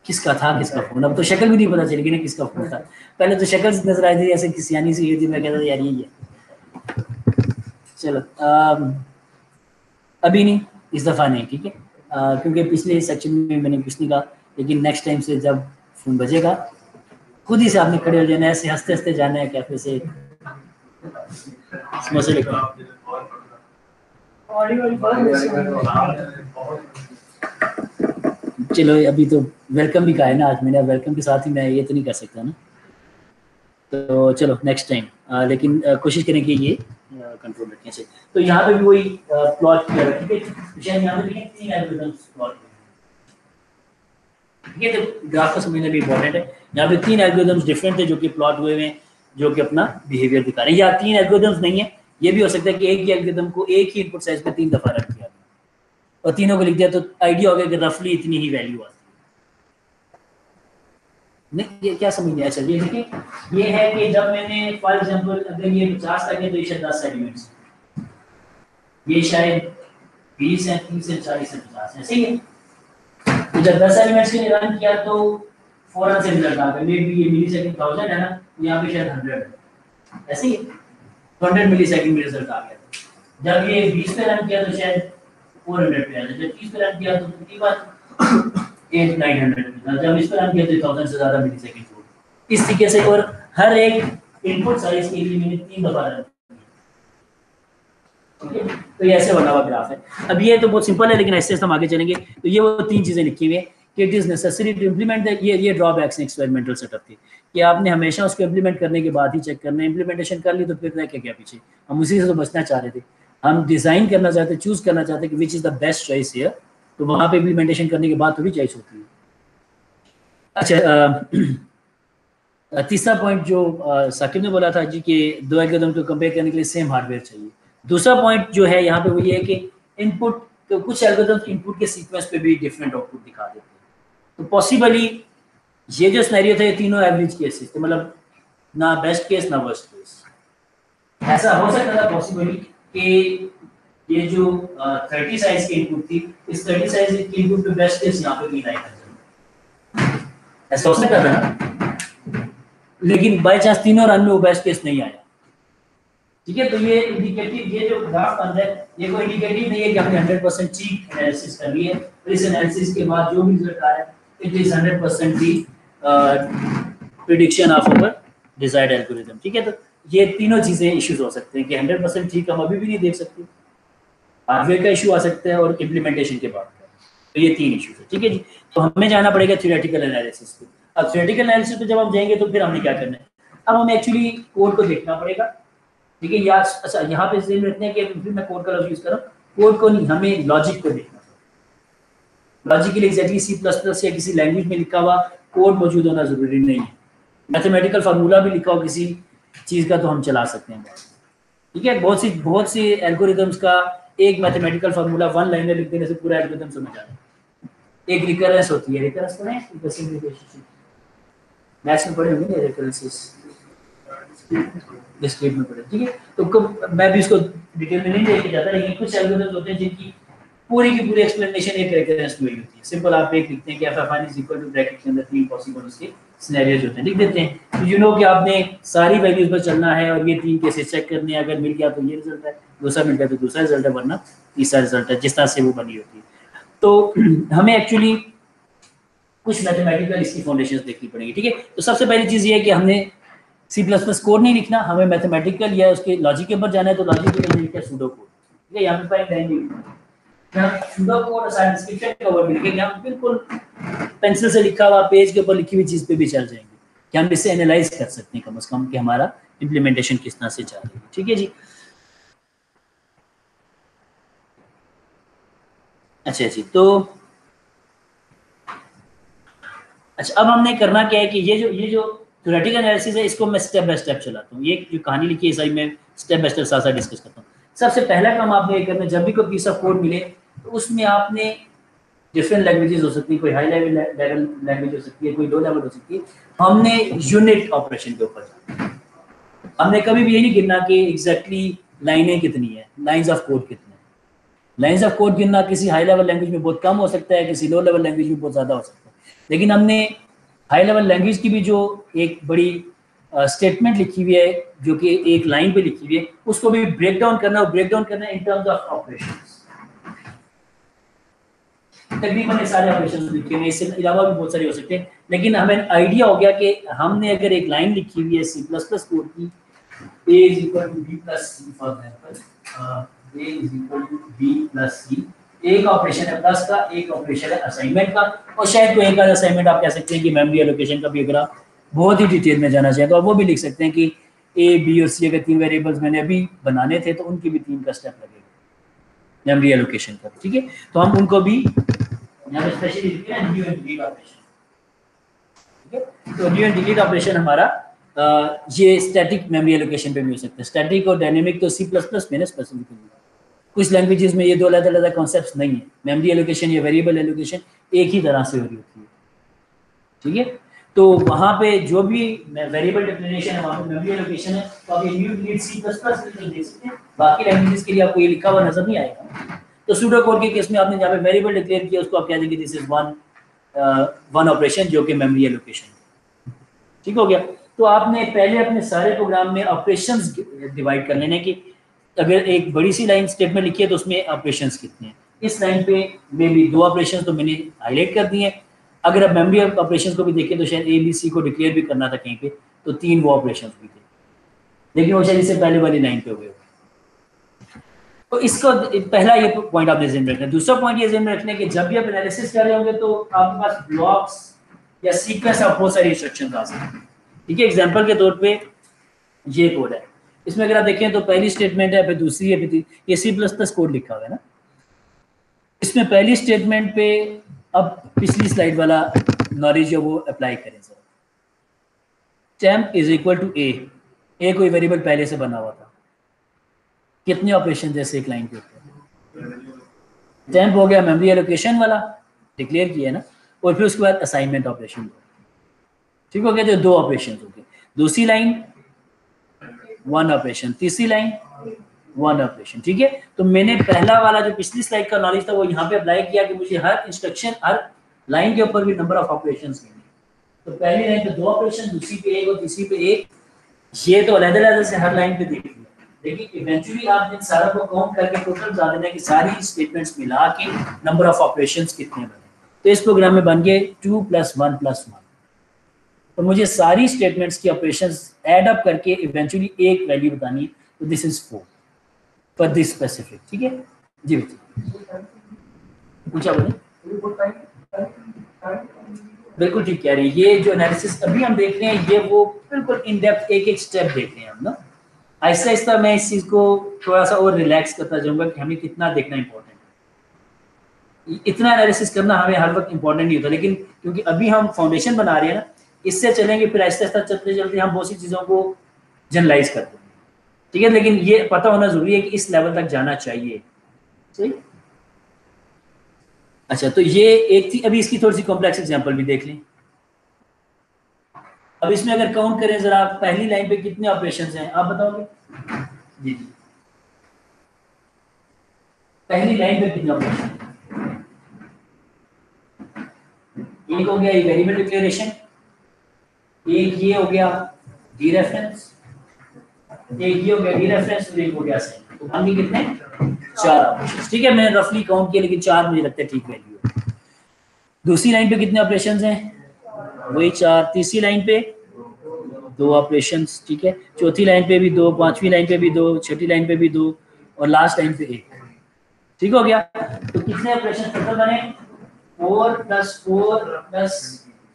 किसका था किसका फोन, अब तो शक्ल भी नहीं पता चलेगी ना किसका फोन था। पहले तो शक्ल नजर आई थी ऐसे किसियानी सी हुई थी, मैं कहता था यार यही है। चलो अभी नहीं, इस दफ़ा नहीं, ठीक है, क्योंकि पिछले सेक्शन में मैंने कुछ नहीं कहा, लेकिन नेक्स्ट टाइम से जब फोन बजेगा खुद ही से आपने खड़े हो जाना है, ऐसे हंसते हंसते जाना है कैफे से समोसे लेकर। चलो अभी तो वेलकम भी कहा है ना आज मैंने, वेलकम के साथ ही मैं ये तो नहीं कर सकता ना, तो चलो नेक्स्ट टाइम, लेकिन कोशिश करें कि ये कंट्रोल रखें से। तो यहाँ पे भी वही प्लॉट किया है, ठीक है, यहाँ पे भी 3 एल्गोरिथम्स प्लॉट किए, ठीक है, तो ग्राफ को समझना भी इंपॉर्टेंट है। यहाँ पे 3 एल्गोरिथम्स डिफरेंट है जो कि प्लॉट हुए हैं, जो कि अपना बिहेवियर दिखा रहे हैं। या 3 एल्गोरिथम्स नहीं है, ये भी हो सकता है कि एक ही एल्गोरिथम को एक ही इनपुट साइज पे 3 दफा रन किया और तीनों को लिख दिया, तो आइडिया हो गया कि रफली इतनी ही वैल्यू आती है। नहीं ये क्या समझ आया, चलिए देखिए ये है कि जब मैंने फॉर एग्जांपल अगर ये 50 तक है तो ये शायद 10 एलिमेंट्स, ये शायद 20 है, 30 है, 40 है, 50 है, सही है। तो जब 10 एलिमेंट्स के लिए रन किया तो फौरन से रिजल्ट आ गया, मे बी ये मिलीसेकंड 1000 है ना, यहाँ पे शायद 100 है, ऐसे ही 100 मिलीसेकंड में रिजल्ट आ गया। जब ये 20 पे रन किया तो शायद 400 पे आया, जब 30 पे रन किया तो तकरीबन 800-900, जब इस पर रन किया तो 1000 से ज़्यादा मिलीसेकंड हो, इस तरीके से। और हर एक इनपुट साइज के लिए मैंने 3 दफा रन, ठीक है, तो ये ऐसे बना हुआ ग्राफ है। अब ये तो बहुत सिंपल है, लेकिन ऐसे हम आगे चलेंगे तो ये वो 3 चीज़ें लिखी हुई है कि it is necessary to implement, ये ड्रॉबैक्स हैं एक्सपेरिमेंटल सेटअप के, कि आपने हमेशा उसको इम्प्लीमेंट करने के बाद ही चेक करना है। इम्प्लीमेंटेशन कर ली तो फिर रह क्या पीछे, हम उसी से तो बचना चाह रहे थे। हम डिज़ाइन करना चाहते, चूज़ करना चाहते कि which is the best choice here, तो वहाँ पे इम्प्लीमेंटेशन करने के बाद थोड़ी चॉइस होती है। अच्छा, तीसरा पॉइंट जो साकिब ने बोला था जी कि 2 एल्गोरिथम को कंपेयर करने के लिए सेम हार्डवेयर चाहिए। दूसरा पॉइंट जो है यहाँ पे वो ये है कि इनपुट, तो कुछ एल्गोरिथम इनपुट के सीक्वेंस पे भी डिफरेंट आउटपुट दिखा देते हैं। तो पॉसिबली ये जो सिनेरियो था ये तीनों एवरेज केसेस थे, मतलब ना बेस्ट केस ना वर्स्ट केस। ऐसा हो सकता था पॉसिबली कि ये जो 30 साइज की इनपुट थी, इस 30 साइज की इनपुट पे बेस्ट केस यहाँ पे भी लाइक ऐसा हो सकता था ना, लेकिन बाय चांस तीनों रन में वो बेस्ट केस नहीं आया, ठीक है। तो ये इंडिकेटिव, ये जो ग्राफ बन रहा है ये कोई इंडिकेटिव नहीं है कि हमने 100% ठीक एनालिसिस कर लिया है। इस एनालिसिस के बाद जो भी रिजल्ट आ रहा है it is 100% the prediction of our desired algorithm, ठीक है। तो ये तीनों चीजें इश्यूज हो सकते हैं कि 100% ठीक हम अभी भी नहीं देख सकते, हार्डवेयर का इशू आ सकता है और इम्प्लीमेंटेशन के बाद, तो ये 3 इश्यूज है, ठीक है जी। तो हमें जाना पड़ेगा थ्योरेटिकल एनालिसिस पे। अब थ्योरेटिकल एनालिसिस पे जब हम जाएंगे तो फिर हमने क्या करना है, अब हमें एक्चुअली कोड को देखना पड़ेगा, ठीक है। या अच्छा यहाँ पे ध्यान रखना है कि फिर मैं कोड का लफ्ज यूज कर रहा हूँ, कोड को नहीं, हमें लॉजिक को देखना है। लॉजिकली एग्जैक्टली C++ या किसी लैंग्वेज में लिखा हुआ कोड मौजूद होना जरूरी नहीं है। मैथमेटिकल फार्मूला भी लिखा हो किसी चीज का तो हम चला सकते हैं, ठीक है। बहुत सी एल्गोरिथम्स का एक मैथमेटिकल फार्मूला 1 लाइनर लिख देने से पूरा एल्गोरिथम समझ आ जाए। एक रिकरेंस होती है, रिकरेंस पढ़े मैथ्स में पढ़े होंगे रिकरेंसेस, डिस्क्रीट में पढ़े, ठीक है। तो मैं भी इसको डिटेल में नहीं लेके जाता, लेकिन कुछ एल्गोरिथम्स होते हैं जिनकी पूरी की पूरी एक्सप्लेनेशन एक रिकरेंस में होती है। सिंपल आप एक लिखते हैं कि f(n) = ब्रैकेट के अंदर 3 पॉसिबल उसके सिनेरियोज होते हैं, लिख देते हैं। तो यू नो कि आपने सारी वैल्यूज पर चलना है और ये 3 केसेस चेक करने हैं, अगर मिल गया तो ये रिजल्ट है, दूसरा मिल गया तो दूसरा रिजल्ट है, वरना तीसरा रिजल्ट है, जिस तरह से वो बनी होती है। तो हमें एक्चुअली कुछ मैथमेटिकल इसकी फाउंडेशंस देखनी पड़ेगी, ठीक है। तो सबसे पहली चीज़ ये है कि हमने C++ कोड नहीं लिखना, हमें मैथमेटिकल या उसके लॉजिक के ऊपर जाना है। तो लॉजिक के लिए लिखा है सूडो कोड, ठीक है। यहाँ पे पाइप लाइन नहीं लिखना, सूडो कोड असाइन डिस्क्रिप्शन का वर्ड लिखेंगे हम बिल्कुल पेंसिल से लिखा हुआ पेज के ऊपर लिखी हुई चीज पे भी चल जाएंगे कि हम इसे एनालाइज कर सकते हैं कम से कम कि हमारा इंप्लीमेंटेशन किस तरह से जा रही है। ठीक है जी। अच्छा जी, तो अच्छा अब हमने करना क्या है कि ये जो थ्योरेटिकल एनालिसिस है इसको मैं स्टेप बाय स्टेप चलाता हूँ। ये जो कहानी लिखी है सारी मैं स्टेप बाय स्टेप साथ साथ डिस्कस करता हूँ। सबसे पहला काम आपने ये करना, जब भी कोई पीस ऑफ कोड मिले तो उसमें आपने डिफरेंट लैंग्वेजेस हो सकती है, कोई हाई लेवल लैंग्वेज हो सकती है, कोई लो लेवल हो सकती है। हमने यूनिट ऑपरेशन के ऊपर जाना। हमने कभी भी ये नहीं गिनना कि एग्जैक्टली लाइनें कितनी है, लाइंस ऑफ कोड कितने हैं। लाइंस ऑफ कोड गिनना किसी हाई लेवल लैंग्वेज में बहुत कम हो सकता है, किसी लो लेवल लैंग्वेज में बहुत ज़्यादा हो सकता है। लेकिन हमने हाई लेवल लैंग्वेज की भी जो एक बड़ी स्टेटमेंट लिखी हुई है जो कि एक लाइन पे लिखी हुई है, उसको भी ब्रेक डाउन करना और ब्रेक डाउन करना इन टर्म्स ऑफ ऑपरेशंस। तकरीबन सारे ऑपरेशंस लिखे हुए, इससे अलावा भी बहुत सारे हो सकते हैं, लेकिन हमें आइडिया हो गया कि हमने अगर एक लाइन लिखी हुई है C++ कोड की, a is equal to b plus c for example, a is equal to b plus c, एक ऑपरेशन है प्लस का, एक ऑपरेशन है असाइनमेंट का, और शायद कोई एक असाइनमेंट आप कह सकते हैं कि मेमोरी एलोकेशन का भी अगर आप बहुत ही डिटेल में जाना चाहें तो आप वो भी लिख सकते हैं कि a b और c अगर तीन वेरिएबल्स मैंने अभी बनाने थे तो उनकी भी 3 का स्टेप लगेगा मेमोरी एलोकेशन का। ठीक है, तो हम उनको भी यहाँ पे स्पेशली लिखते हैं न्यू एंड डिलीट ऑपरेशन। ठीक है, तो न्यू एंड डिलीट ऑपरेशन हमारा ये स्टैटिक मेमोरी एलोकेशन पे भी हो सकता है। स्टैटिक और डायनेमिक तो C++ में स्पेसिफिकली, कुछ लैंग्वेजेस में ये दो अलग-अलग कॉन्सेप्ट्स नहीं है। मेमोरी एलोकेशन या वेरिएबल एलोकेशन एक ही तरह से हो रही होती है। ठीक है, तो वहाँ पे जो भी वेरिएबल डिक्लेरेशन है वहाँ पे मेमोरी एलोकेशन है, तो आप ये न्यू डिलीट C++ देख सकते हैं। बाकी लैंग्वेजेस के लिए आपको ये लिखा हुआ नजर नहीं आएगा। तो सूडो कोड के केस में आपने जहाँ पे वेरिएबल डिक्लेयर किया उसको आप कह देंगे दिस इज वन ऑपरेशन जो कि मेमोरी एलोकेशन। ठीक हो गया। तो आपने पहले अपने सारे प्रोग्राम में ऑपरेशंस डिवाइड कर लेने कि अगर एक बड़ी सी लाइन स्टेटमेंट लिखी है तो उसमें ऑपरेशंस कितने हैं। इस लाइन पे में भी 2 ऑपरेशंस तो मैंने हाईलाइट कर दिए। अगर आप मेमोरी ऑपरेशंस को भी देखें तो शायद ए बी सी को डिक्लेयर भी करना था कहीं पे, तो 3 वो ऑपरेशंस भी थे, लेकिन वो शायद इससे पहले वाली लाइन पे हो गए। तो इसको पहला ये पॉइंट आपने ध्यान में रखना है। दूसरा पॉइंट ये ध्यान में रखना है कि जब भी आप एनालिसिस कर रहे होंगे तो आपके पास ब्लॉक्स या सीक्वेंस ऑफ बहुत सारी इंस्ट्रक्शंस आ सकती हैं। ठीक है, एग्जांपल के तौर पे ये कोड है, इसमें अगर आप देखें तो पहली स्टेटमेंट है, फिर दूसरी है, फिर ये C++ कोड लिखा हुआ है ना। इसमें पहली स्टेटमेंट पे अब पिछली स्लाइड वाला नॉलेज जो वो अप्लाई करें sir. Temp is equal to a कोई वेरिएबल पहले से बना हुआ था। कितने ऑपरेशन जैसे एक लाइन के ऊपर टेम्प हो गया मेमोरी एलोकेशन वाला डिक्लेयर किया ना, और फिर उसके बाद असाइनमेंट ऑपरेशन। ठीक हो गया, तो 2 ऑपरेशन हो गए। दूसरी लाइन 1 ऑपरेशन, तीसरी लाइन 1 ऑपरेशन। ठीक है, तो मैंने पहला वाला जो पिछली स्लाइड का नॉलेज था वो यहाँ पे अप्लाई किया कि मुझे हर इंस्ट्रक्शन हर लाइन के ऊपर भी नंबर ऑफ ऑपरेशंस करने। तो पहली लाइन पे 2 ऑपरेशन, दूसरी पे 1 और तीसरी पे 1। ये तो अलग-अलग से हर लाइन पे देख लिया, लेकिन इवेंचुअली आप इन सारा को काउंट करके टोटल बता देना कि सारी स्टेटमेंट्स मिला के नंबर ऑफ ऑपरेशंस कितने बने। तो इस प्रोग्राम में बन गए 2 + 1 + 1। तो मुझे सारी स्टेटमेंट्स की ऑपरेशंस ऐड अप करके इवेंचुअली एक वैल्यू बतानी है, तो this is 4 for this specific. ठीक है जी, पूछा बोले। बिल्कुल ठीक कह रही है। ये जो एनालिसिस अभी हम देख रहे हैं ये वो बिल्कुल इन डेप्थ एक स्टेप देख रहे हैं हम ना। आहिस्ता आहिस्ता मैं इस चीज को थोड़ा सा और रिलैक्स करता जाऊंगा कि हमें कितना देखना इंपॉर्टेंट है। इतना एनालिसिस करना हमें हर वक्त इंपॉर्टेंट नहीं होता, लेकिन क्योंकि अभी हम फाउंडेशन बना रहे हैं ना, इससे चलेंगे फिर आहिस्ता आहिस्ता चलते चलते हम बहुत सी चीज़ों को जनरलाइज करते हैं। ठीक है, लेकिन ये पता होना जरूरी है कि इस लेवल तक जाना चाहिए। सही। अच्छा, तो ये एक थी। अभी इसकी थोड़ी सी कॉम्प्लेक्स एग्जांपल भी देख लें। अब इसमें अगर काउंट करें जरा, पहली लाइन पे कितने ऑपरेशंस हैं आप बताओगे? जी जी, पहली लाइन पे कितने ऑपरेशन? एक हो गया ये वेरिएबल डिक्लेरेशन, एक ये हो गया डीरेफरेंस, एक ये हो गया डीरेफरेंस, और एक हो गया सेट। तो बाकी कितने? 4 ऑपरेशंस। ठीक है, मैंने रफली काउंट किया, लेकिन 4 मुझे लगता है ठीक वैल्यू है। दूसरी लाइन पे कितने ऑपरेशंस हैं? वही 4। तीसरी लाइन पे 2 ऑपरेशंस। ठीक है, चौथी लाइन पे भी 2, पांचवी लाइन पे भी 2, छठी लाइन पे भी 2, और लास्ट लाइन पे 1। ठीक हो गया। तो कितने ऑपरेशन टोटल बने? 4 + 4 +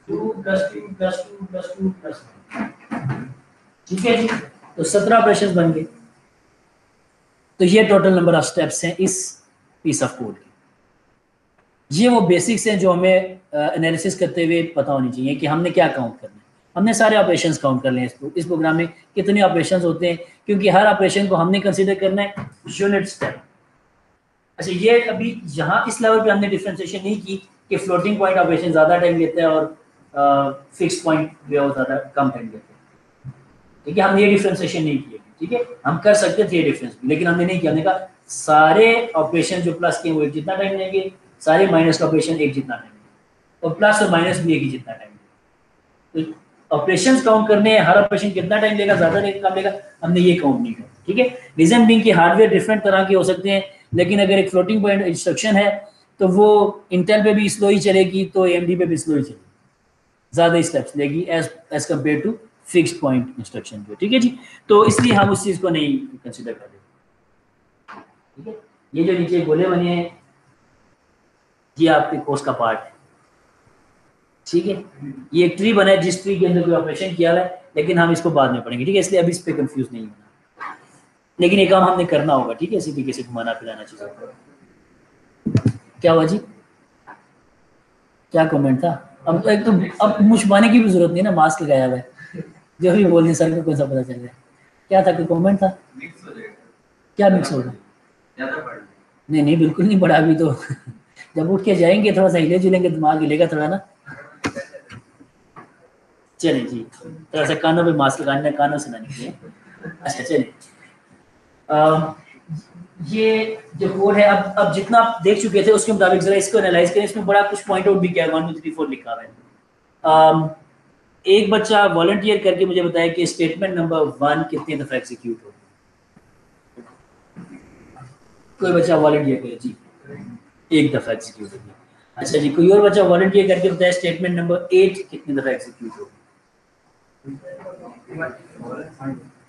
2 + 2 + 2 + 2 + 1। ठीक है जी, तो 17 ऑपरेशन बन गए। तो ये टोटल नंबर ऑफ स्टेप्स हैं इस पीस ऑफ कोड के। ये वो बेसिक्स हैं जो हमें एनालिसिस करते हुए पता होनी चाहिए कि हमने क्या काउंट करना है। हमने सारे ऑपरेशंस काउंट कर लिए इस प्रोग्राम में कितने ऑपरेशंस होते हैं, क्योंकि हर ऑपरेशन को हमने कंसीडर करना है यूनिट स्टेप। अच्छा, ये अभी यहाँ इस लेवल पे हमने डिफरेंशिएशन नहीं की कि फ्लोटिंग पॉइंट ऑपरेशन ज़्यादा टाइम लेता है और फिक्स पॉइंट जो है वो ज़्यादा कम टाइम लेता है। ठीक है, हमने ये डिफरेंशिएशन नहीं किया। ठीक है, हम कर सकते थे ये डिफरेंस, लेकिन हमने नहीं किया। हमने कहा सारे ऑपरेशन जो प्लस के वो एक जितना टाइम लेंगे, सारे माइनस का ऑपरेशन एक जितना टाइम लेंगे, और प्लस और माइनस भी एक ही जितना टाइम लेंगे। तो ऑपरेशंस काउंट करने हैं, हर ऑपरेशन कितना टाइम लेगा, ज़्यादा लेगा कम लेगा, हमने ये काउंट नहीं किया। ठीक है, रीजन बीइंग कि हार्डवेयर डिफरेंट तरह के हो सकते हैं, लेकिन अगर एक फ्लोटिंग पॉइंट इंस्ट्रक्शन है तो वो इंटेल पे भी स्लो ही चलेगी, तो एएमडी पे भी स्लो ही चलेगी, ज़्यादा स्टेप्स लेगी as compare to fixed point instruction जो। ठीक है जी, तो इसलिए हम उस चीज़ को नहीं कंसिडर कर रहे। ठीक है, ये जो नीचे गोले बने हैं ये आपके कोर्स का पार्ट है। ठीक है, ये एक ट्री बना है जिस ट्री के अंदर कोई ऑपरेशन किया हुआ है, लेकिन हम इसको बाद में पढ़ेंगे। ठीक है, इसलिए अभी इस पे कंफ्यूज नहीं होना, लेकिन ये काम हमने करना होगा। ठीक है, इसी तरीके से घुमाना फिराना चीज़ों। क्या हुआ जी, क्या कमेंट था? अब एक तो अब मुश्बाने की भी जरूरत नहीं ना, मास्क लगाया हुआ है, जो भी बोल रहे सर को कौन सा पता चल रहा है। क्या था, कोई कमेंट था? क्या मिक्स होगा? नहीं नहीं, बिल्कुल नहीं पड़ा अभी तो। जब उठ के जाएंगे थोड़ा सा हिले जुलेंगे, दिमाग हिलेगा थोड़ा ना। चलिए जी, थोड़ा सा कानों पे मास्क लगाना, कानों से ना निकले। अच्छा चलिए, ये जो कोड है, अब जितना आप देख चुके थे उसके मुताबिक जरा इसको एनालाइज करें। इसमें बड़ा कुछ पॉइंट आउट भी किया है, 1 2 3 4 लिखा हुआ है। एक बच्चा वॉलंटियर करके मुझे बताया कि स्टेटमेंट नंबर 1 कितने दफा एग्जीक्यूट हो। कोई बच्चा वॉलंटियर करे जी, एक दफा एग्जीक्यूट होगी। अच्छा जी, कोई और बच्चा वॉलंटियर करके बताया स्टेटमेंट नंबर 8 कितनी दफा एग्जीक्यूट हो।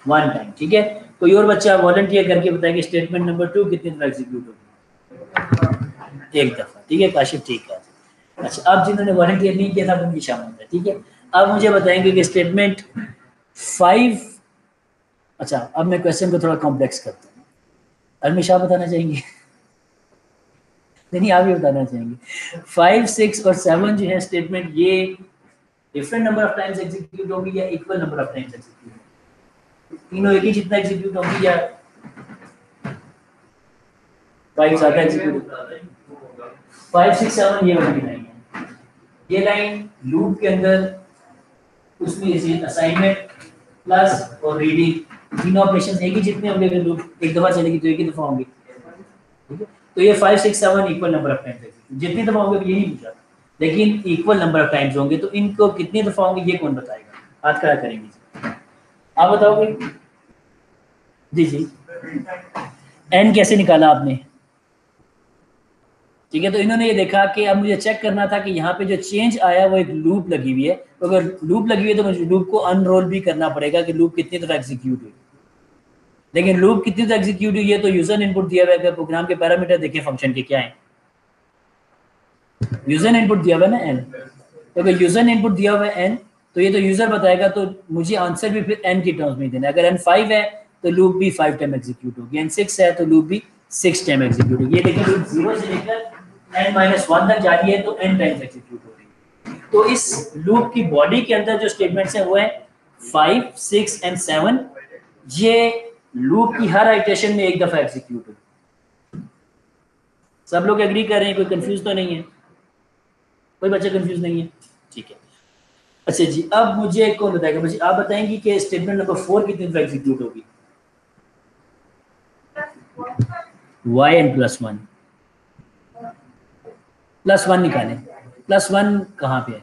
1 टाइम। ठीक है, कोई और बच्चा वॉलंटियर करके बताया कि स्टेटमेंट नंबर 2 कितनी दफा एग्जीक्यूट होगी। एक दफा। ठीक है काशिफ, ठीक है। अच्छा, अब जिन्होंने वॉलंटियर नहीं किया था उनकी शामिल है। ठीक है, अब मुझे बताएंगे कि स्टेटमेंट 5। अच्छा, अब मैं क्वेश्चन को थोड़ा कॉम्प्लेक्स करता हूँ। अलमिशा बताना चाहेंगे? नहीं, आप ही बताना चाहेंगे। 5 6 और 7 जो है स्टेटमेंट, ये different number of times execute होगी या equal number of times execute होगी? तीनों एक ही जितना एग्जीक्यूट होगी या 5 ज्यादा एग्जीक्यूट? 5 6 7 ये वाली लाइन है। ये लाइन लूप के अंदर, उसमें इसे असाइनमेंट प्लस और रीडिंग तीनों ऑपरेशन एक ही जितने होंगे। अगर लूप एक दफा चलेगी तो एक ही दफा होंगे। ठीक है, तो ये 5 6 7 equal number of times execute, जितनी दफा होंगे ये नहीं पूछा, लेकिन इक्वल नंबर ऑफ टाइम्स होंगे। तो इनको कितनी दफा होंगे ये कौन बताएगा? हाथ खड़ा करेंगे, आप बताओगे? जी जी, एन कैसे निकाला आपने? ठीक है, तो इन्होंने ये देखा कि अब मुझे चेक करना था कि यहाँ पे जो चेंज आया वो एक लूप लगी हुई है। तो अगर लूप लगी हुई है तो मुझे लूप को अनरोल भी करना पड़ेगा कि लूप कितनी दफा एग्जीक्यूट हुई। लेकिन लूप कितनी दफा एग्जीक्यूट हुई है तो यूजर इनपुट दिया हुआ है। प्रोग्राम के पैरामीटर देखें फंक्शन के क्या है। यूजर इनपुट दिया हुआ है ना एन, तो अगर यूजर इनपुट दिया हुआ है एन, तो ये तो यूजर बताएगा, तो मुझे आंसर भी फिर एन की टर्म्स में देना है। अगर एन 5 है तो लूप भी 5 टाइम एग्जीक्यूट होगी, एन 6 है तो लूप भी 6 टाइम एग्जीक्यूट होगी। ये देखिए, लूप 0 से लेकर n-1 तक जा रही है तो n टाइम्स एग्जीक्यूट हो रही है। तो इस लूप की बॉडी के अंदर जो स्टेटमेंट्स हैं वो है 5 6 एंड 7। ये लूप की हर आइटरेशन में एक दफा एग्जीक्यूट होगी। सब लोग एग्री कर रहे हैं, कोई कंफ्यूज तो नहीं है? कोई बच्चा कंफ्यूज नहीं है? ठीक है। अच्छा जी, अब मुझे कौन बताएगा? मुझे आप बताएंगी कि स्टेटमेंट नंबर 4 कितनी दफा एग्जीक्यूट होगी? yn +1 +1 निकालें। +1 कहाँ पे है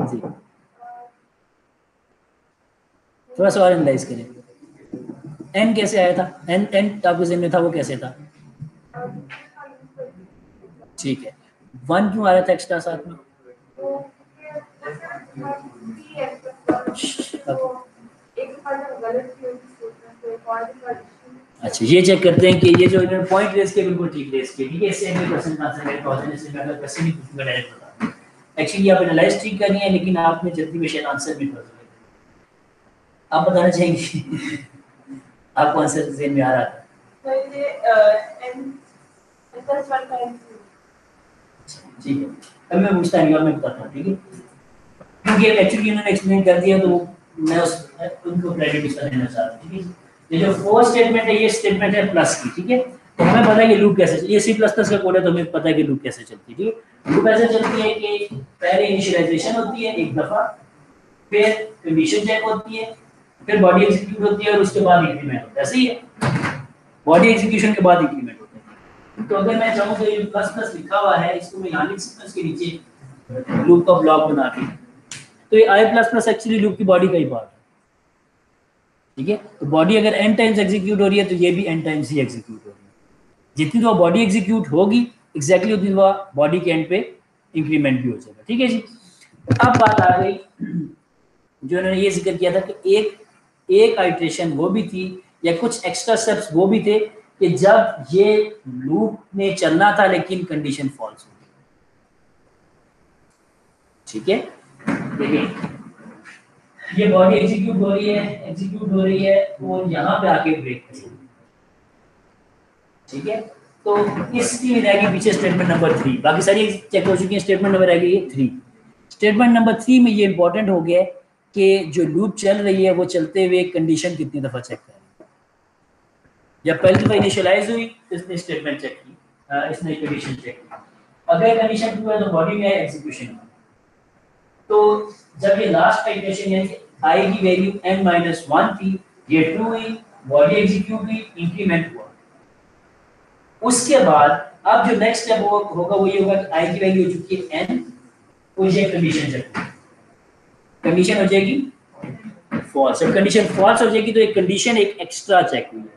जी? थोड़ा सा और एनालाइज करें। n कैसे आया था? n आपके ज़हन में था, वो कैसे था? ठीक है, 1 क्यों आ रहा था एक्स्ट्रा साथ में? अच्छा, ये चेक करते हैं कि ये जो इन्होंने पॉइंट रेस किया बिल्कुल ठीक रेस किया, ठीक है। इससे अगले क्वेश्चन का आंसर मेरे पास है, इससे मैं क्वेश्चन नहीं पूछूंगा, डायरेक्ट बता। एक्चुअली आप एनालाइज ठीक करनी है, लेकिन आपने जल्दी में शायद आंसर भी कर दिया। आप बताना चाहेंगे आपको आंसर ज़हन में आ रहा था? तो ये n+1 टाइम्स ठीक है, अब मैं पूछता नहीं और मैं बताता हूँ, ठीक है, क्योंकि एक्चुअली उन्होंने एक्सप्लेन कर दिया तो मैं उनको क्रेडिट इसका देना चाहता हूँ, ठीक है। ये जो फोर्थ स्टेटमेंट है, ये स्टेटमेंट है प्लस की, ठीक है। तो हमें पता है कि लूप कैसे, ये C++ का कोड है, तो हमें पता है कि लूप कैसे चलती है, ठीक है। लूप ऐसे चलती है कि पहले इनिशियलाइजेशन होती है एक दफा, फिर कंडीशन चेक होती है, फिर बॉडी एग्जीक्यूट होती है और उसके बाद इंक्रीमेंट होता है, सही है। बॉडी एग्जीक्यूशन के बाद इंक्रीमेंट होता है। तो अगर मैं चाहूँ तो ये प्लस प्लस लिखा हुआ है, इसको मैं यहाँ लिख सकता हूँ, इसके नीचे लूप का ब्लॉक बना के, तो ये i++ एक्चुअली लूप की बॉडी का ही पार्ट है, ठीक है। तो बॉडी अगर n टाइम्स एग्जीक्यूट हो रही है तो ये भी n टाइम्स ही एग्जीक्यूट हो रही है। जितनी तो बॉडी एग्जीक्यूट होगी एग्जैक्टली उतनी तो बॉडी के एंड पे इंक्रीमेंट भी हो जाएगा, ठीक है जी। अब बात आ गई जो इन्होंने ये जिक्र किया था कि एक आइट्रेशन वो भी थी या कुछ एक्स्ट्रा स्टेप्स वो भी थे कि जब ये लूप में चलना था लेकिन कंडीशन फॉल्स हो गई, ठीक है। देखिए ये बॉडी एग्जीक्यूट हो रही है और यहाँ पे आके ब्रेक करेगी, ठीक है। तो इसकी रहेगी पीछे स्टेटमेंट नंबर 3, बाकी सारी चेक हो चुकी है, स्टेटमेंट नंबर रह गई 3। स्टेटमेंट नंबर 3 में ये इंपॉर्टेंट हो गया है कि जो लूप चल रही है वो चलते हुए कंडीशन कितनी दफा चेक करें। जब पहली दफा इनिशियलाइज हुई तो इसने स्टेटमेंट चेक की, इसने कंडीशन चेक की, अगर कंडीशन ट्रू है तो बॉडी में एग्जीक्यूशन। तो जब ये लास्ट इटरेशन यानी कि i की वैल्यू n-1 थी, ये ट्रू हुई, बॉडी एग्जीक्यूट हुई, इंक्रीमेंट हुआ। उसके बाद अब जो नेक्स्ट स्टेप होगा वो ये होगा कि i की वैल्यू हो चुकी है n, और ये कंडीशन चेक, कंडीशन हो जाएगी फॉल्स। जब कंडीशन फॉल्स हो जाएगी तो एक कंडीशन एक एक्स्ट्रा चेक हुई है,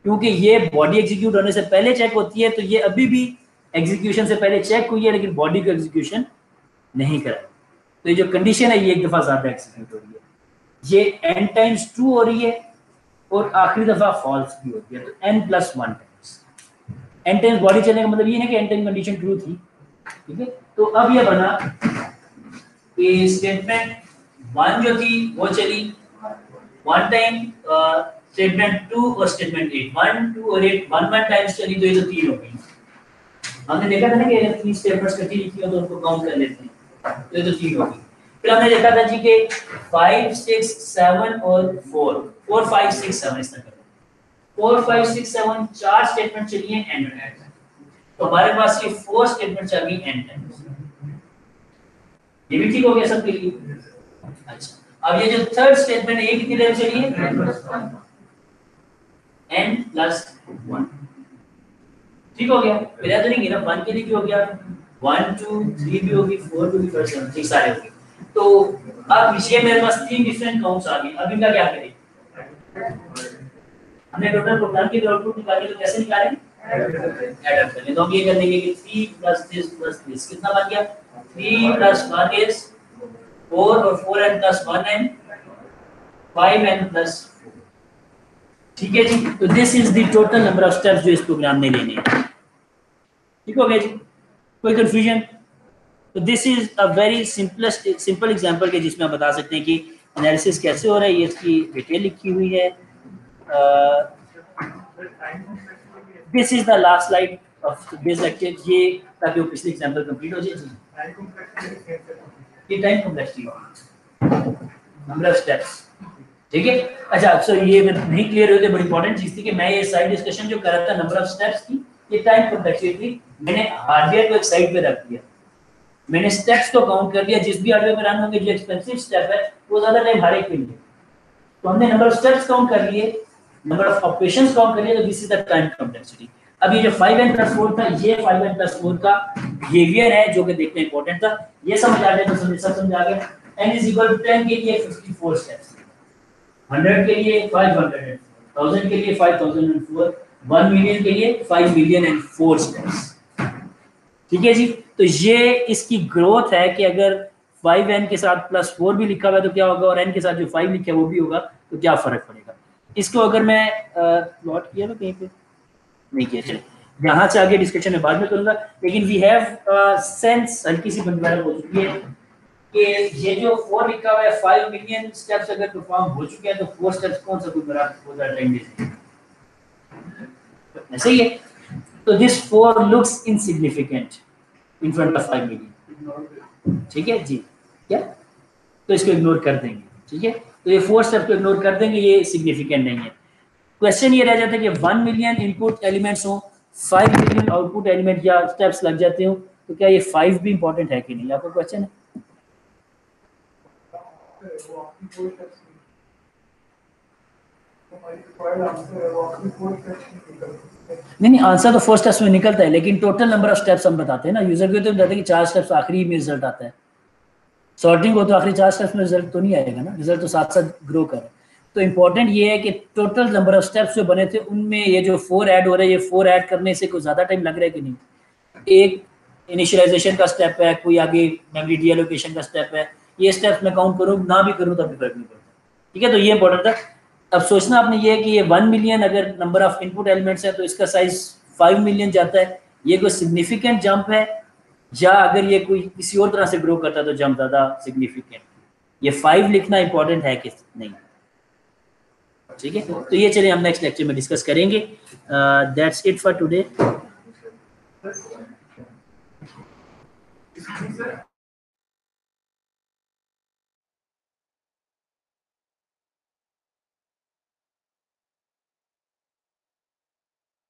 क्योंकि ये बॉडी एग्जीक्यूट होने से पहले चेक होती है, तो ये अभी भी एग्जीक्यूशन से पहले चेक हुई है लेकिन बॉडी का एग्जीक्यूशन नहीं करा। तो ये जो कंडीशन है ये एक दफा ज्यादा एग्जीक्यूट हो रही है, ये n टाइम्स ट्रू हो रही है और आखिरी दफा फॉल्स भी होती है, तो n+1 times. n times body चलने का मतलब ये नहीं कि n टाइम कंडीशन ट्रू थी, ठीक है। तो अब ये बना कि स्टेटमेंट 1 जो थी वो चली 1 टाइम, स्टेटमेंट 2 और स्टेटमेंट 8 1 2 और 8 1 टाइम्स चली, तो ये तो 3 हो गई। हमने देखा था ना कि अगर 3 स्टेटमेंट्स इकट्ठी लिखी हो तो उनको काउंट कर लेते हैं, तो ये तो 3 हो गई। फिर हमने देखा था जी कि 5 6 7 और 4 5 6 7 इस तरह 4 5 6 7 4 स्टेटमेंट चली हैं n टाइम्स, तो हमारे पास ये 4 स्टेटमेंट चल गई n टाइम्स। ये भी ठीक हो गया सबके लिए। अच्छा, अब ये जो थर्ड स्टेटमेंट है ये कितनी टाइम चली है? n+1, ठीक हो गया। फिर याद नहीं ना 1 के लिए क्या हो गया, 1 2 3 भी होगी, 4 भी 5 7 6 सारे होंगे। तो अब ये मेरे पास 3 डिफरेंट काउंट्स आ गए। अब इनका क्या करें? हमने टोटल प्रोग्राम की आउटपुट निकाली, तो कैसे निकालें? ऐड अप करें। तो हम ये कर लेंगे कि 3 + this कितना बन गया? 3 + 1 is 4 और 4n + 1n 5n + 4, ठीक है जी। तो this is the total number of steps जो इस प्रोग्राम ने लेने हैं, ठीक हो गया जी। कोई कंफ्यूजन? तो this is a very simple example के जिसमें आप बता सकते हैं कि एनालिसिस कैसे हो रहा है। ये इसकी डिटेल लिखी हुई है। This is the last slide of this lecture, ये ताकि वो पिछले एग्जांपल कंप्लीट हो जाए जी। ये time complexity, number of steps, ठीक है। अच्छा, सो ये नहीं क्लियर होते, बड़ी इंपॉर्टेंट चीज थी कि मैं ये साइड डिस्कशन जो कर रहा था नंबर ऑफ स्टेप्स की, ये टाइम कॉम्प्लेक्सिटी मैंने हार्डवेयर को एक साइड पे रख दिया, मैंने स्टेप्स को काउंट कर दिया। जिस भी हार्डवेयर पे रन होंगे जो एक्सपेंसिव स्टेप है वो ज्यादा टाइम हर एक के लिए, तो हमने नंबर ऑफ स्टेप्स काउंट कर लिए, नंबर ऑफ ऑपरेशंस काउंट कर लिए, तो this is the time complexity. अब ये जो 5n + 4 था, ये 5n + 4 का बिहेवियर है जो कि देखना इंपॉर्टेंट था। ये समझ आ गया तो समझ आ गया। n = 10 के लिए 54 स्टेप्स, 100 के लिए 500, 1000 के लिए 5004, 1 मिलियन के लिए 5,000,004 स्टेप्स, ठीक है जी। तो ये इसकी ग्रोथ है कि अगर 5n के साथ +4 भी लिखा हुआ है तो क्या होगा, और n के साथ जो 5 लिखा है वो भी होगा तो क्या फर्क पड़ेगा। इसको अगर मैं प्लॉट किया तो कहीं पे नहीं किया, चलिए यहाँ से आगे डिस्कशन में बाद में करूंगा, लेकिन वी हैव सेंस हल्की सी बंदवारा हो चुकी है कि ये जो 4 लिखा हुआ है 5 मिलियन स्टेप्स अगर परफॉर्म हो चुके हैं तो 4 स्टेप्स कौन सा कोई बड़ा बहुत अटेंडेंस है, सही है। तो this 4 looks insignificant in front of 5 million, ठीक है जी, क्या तो इसको इग्नोर कर देंगे, ठीक है। तो ये 4 स्टेप्स को इग्नोर कर देंगे, ये सिग्निफिकेंट नहीं है। क्वेश्चन ये रह जाता है कि 1 मिलियन इनपुट एलिमेंट्स हो, 5 मिलियन आउटपुट एलिमेंट या स्टेप्स लग जाते हो, तो क्या ये 5 भी इंपॉर्टेंट है कि नहीं, आपका क्वेश्चन है। नहीं, आंसर तो 4 स्टेप्स में निकलता है, लेकिन टोटल नंबर ऑफ स्टेप्स हम बताते हैं ना, यूजर को तो बताते हैं कि 4 स्टेप्स आखिरी में रिजल्ट आता है। सॉर्टिंग हो तो आखिरी 4 स्टेप्स में रिजल्ट तो नहीं आएगा ना, रिजल्ट तो साथ साथ ग्रो कर। तो इंपॉर्टेंट ये है कि टोटल नंबर ऑफ स्टेप्स जो बने थे उनमें ये जो 4 ऐड हो रहे हैं, ये 4 ऐड करने से कोई ज़्यादा टाइम लग रहा है कि नहीं। एक इनिशियलाइजेशन का स्टेप है, कोई आगे मेमोरी डीएलोकेशन का स्टेप है, ये स्टेप्स मैं काउंट करूँ ना भी करूँ तब भी फर्क नहीं पड़ता, ठीक है। तो ये इंपॉर्टेंट था। अब सोचना आपने ये है कि ये 1 मिलियन अगर नंबर ऑफ इनपुट एलिमेंट्स है तो इसका साइज 5 मिलियन जाता है, ये कोई सिग्निफिकेंट जंप है, या अगर ये कोई किसी और तरह से ग्रो करता है तो जंप ज़्यादा सिग्निफिकेंट। ये 5 लिखना इंपॉर्टेंट है कि नहीं, ठीक है। तो ये चलिए हम नेक्स्ट लेक्चर में डिस्कस करेंगे। That's it for today.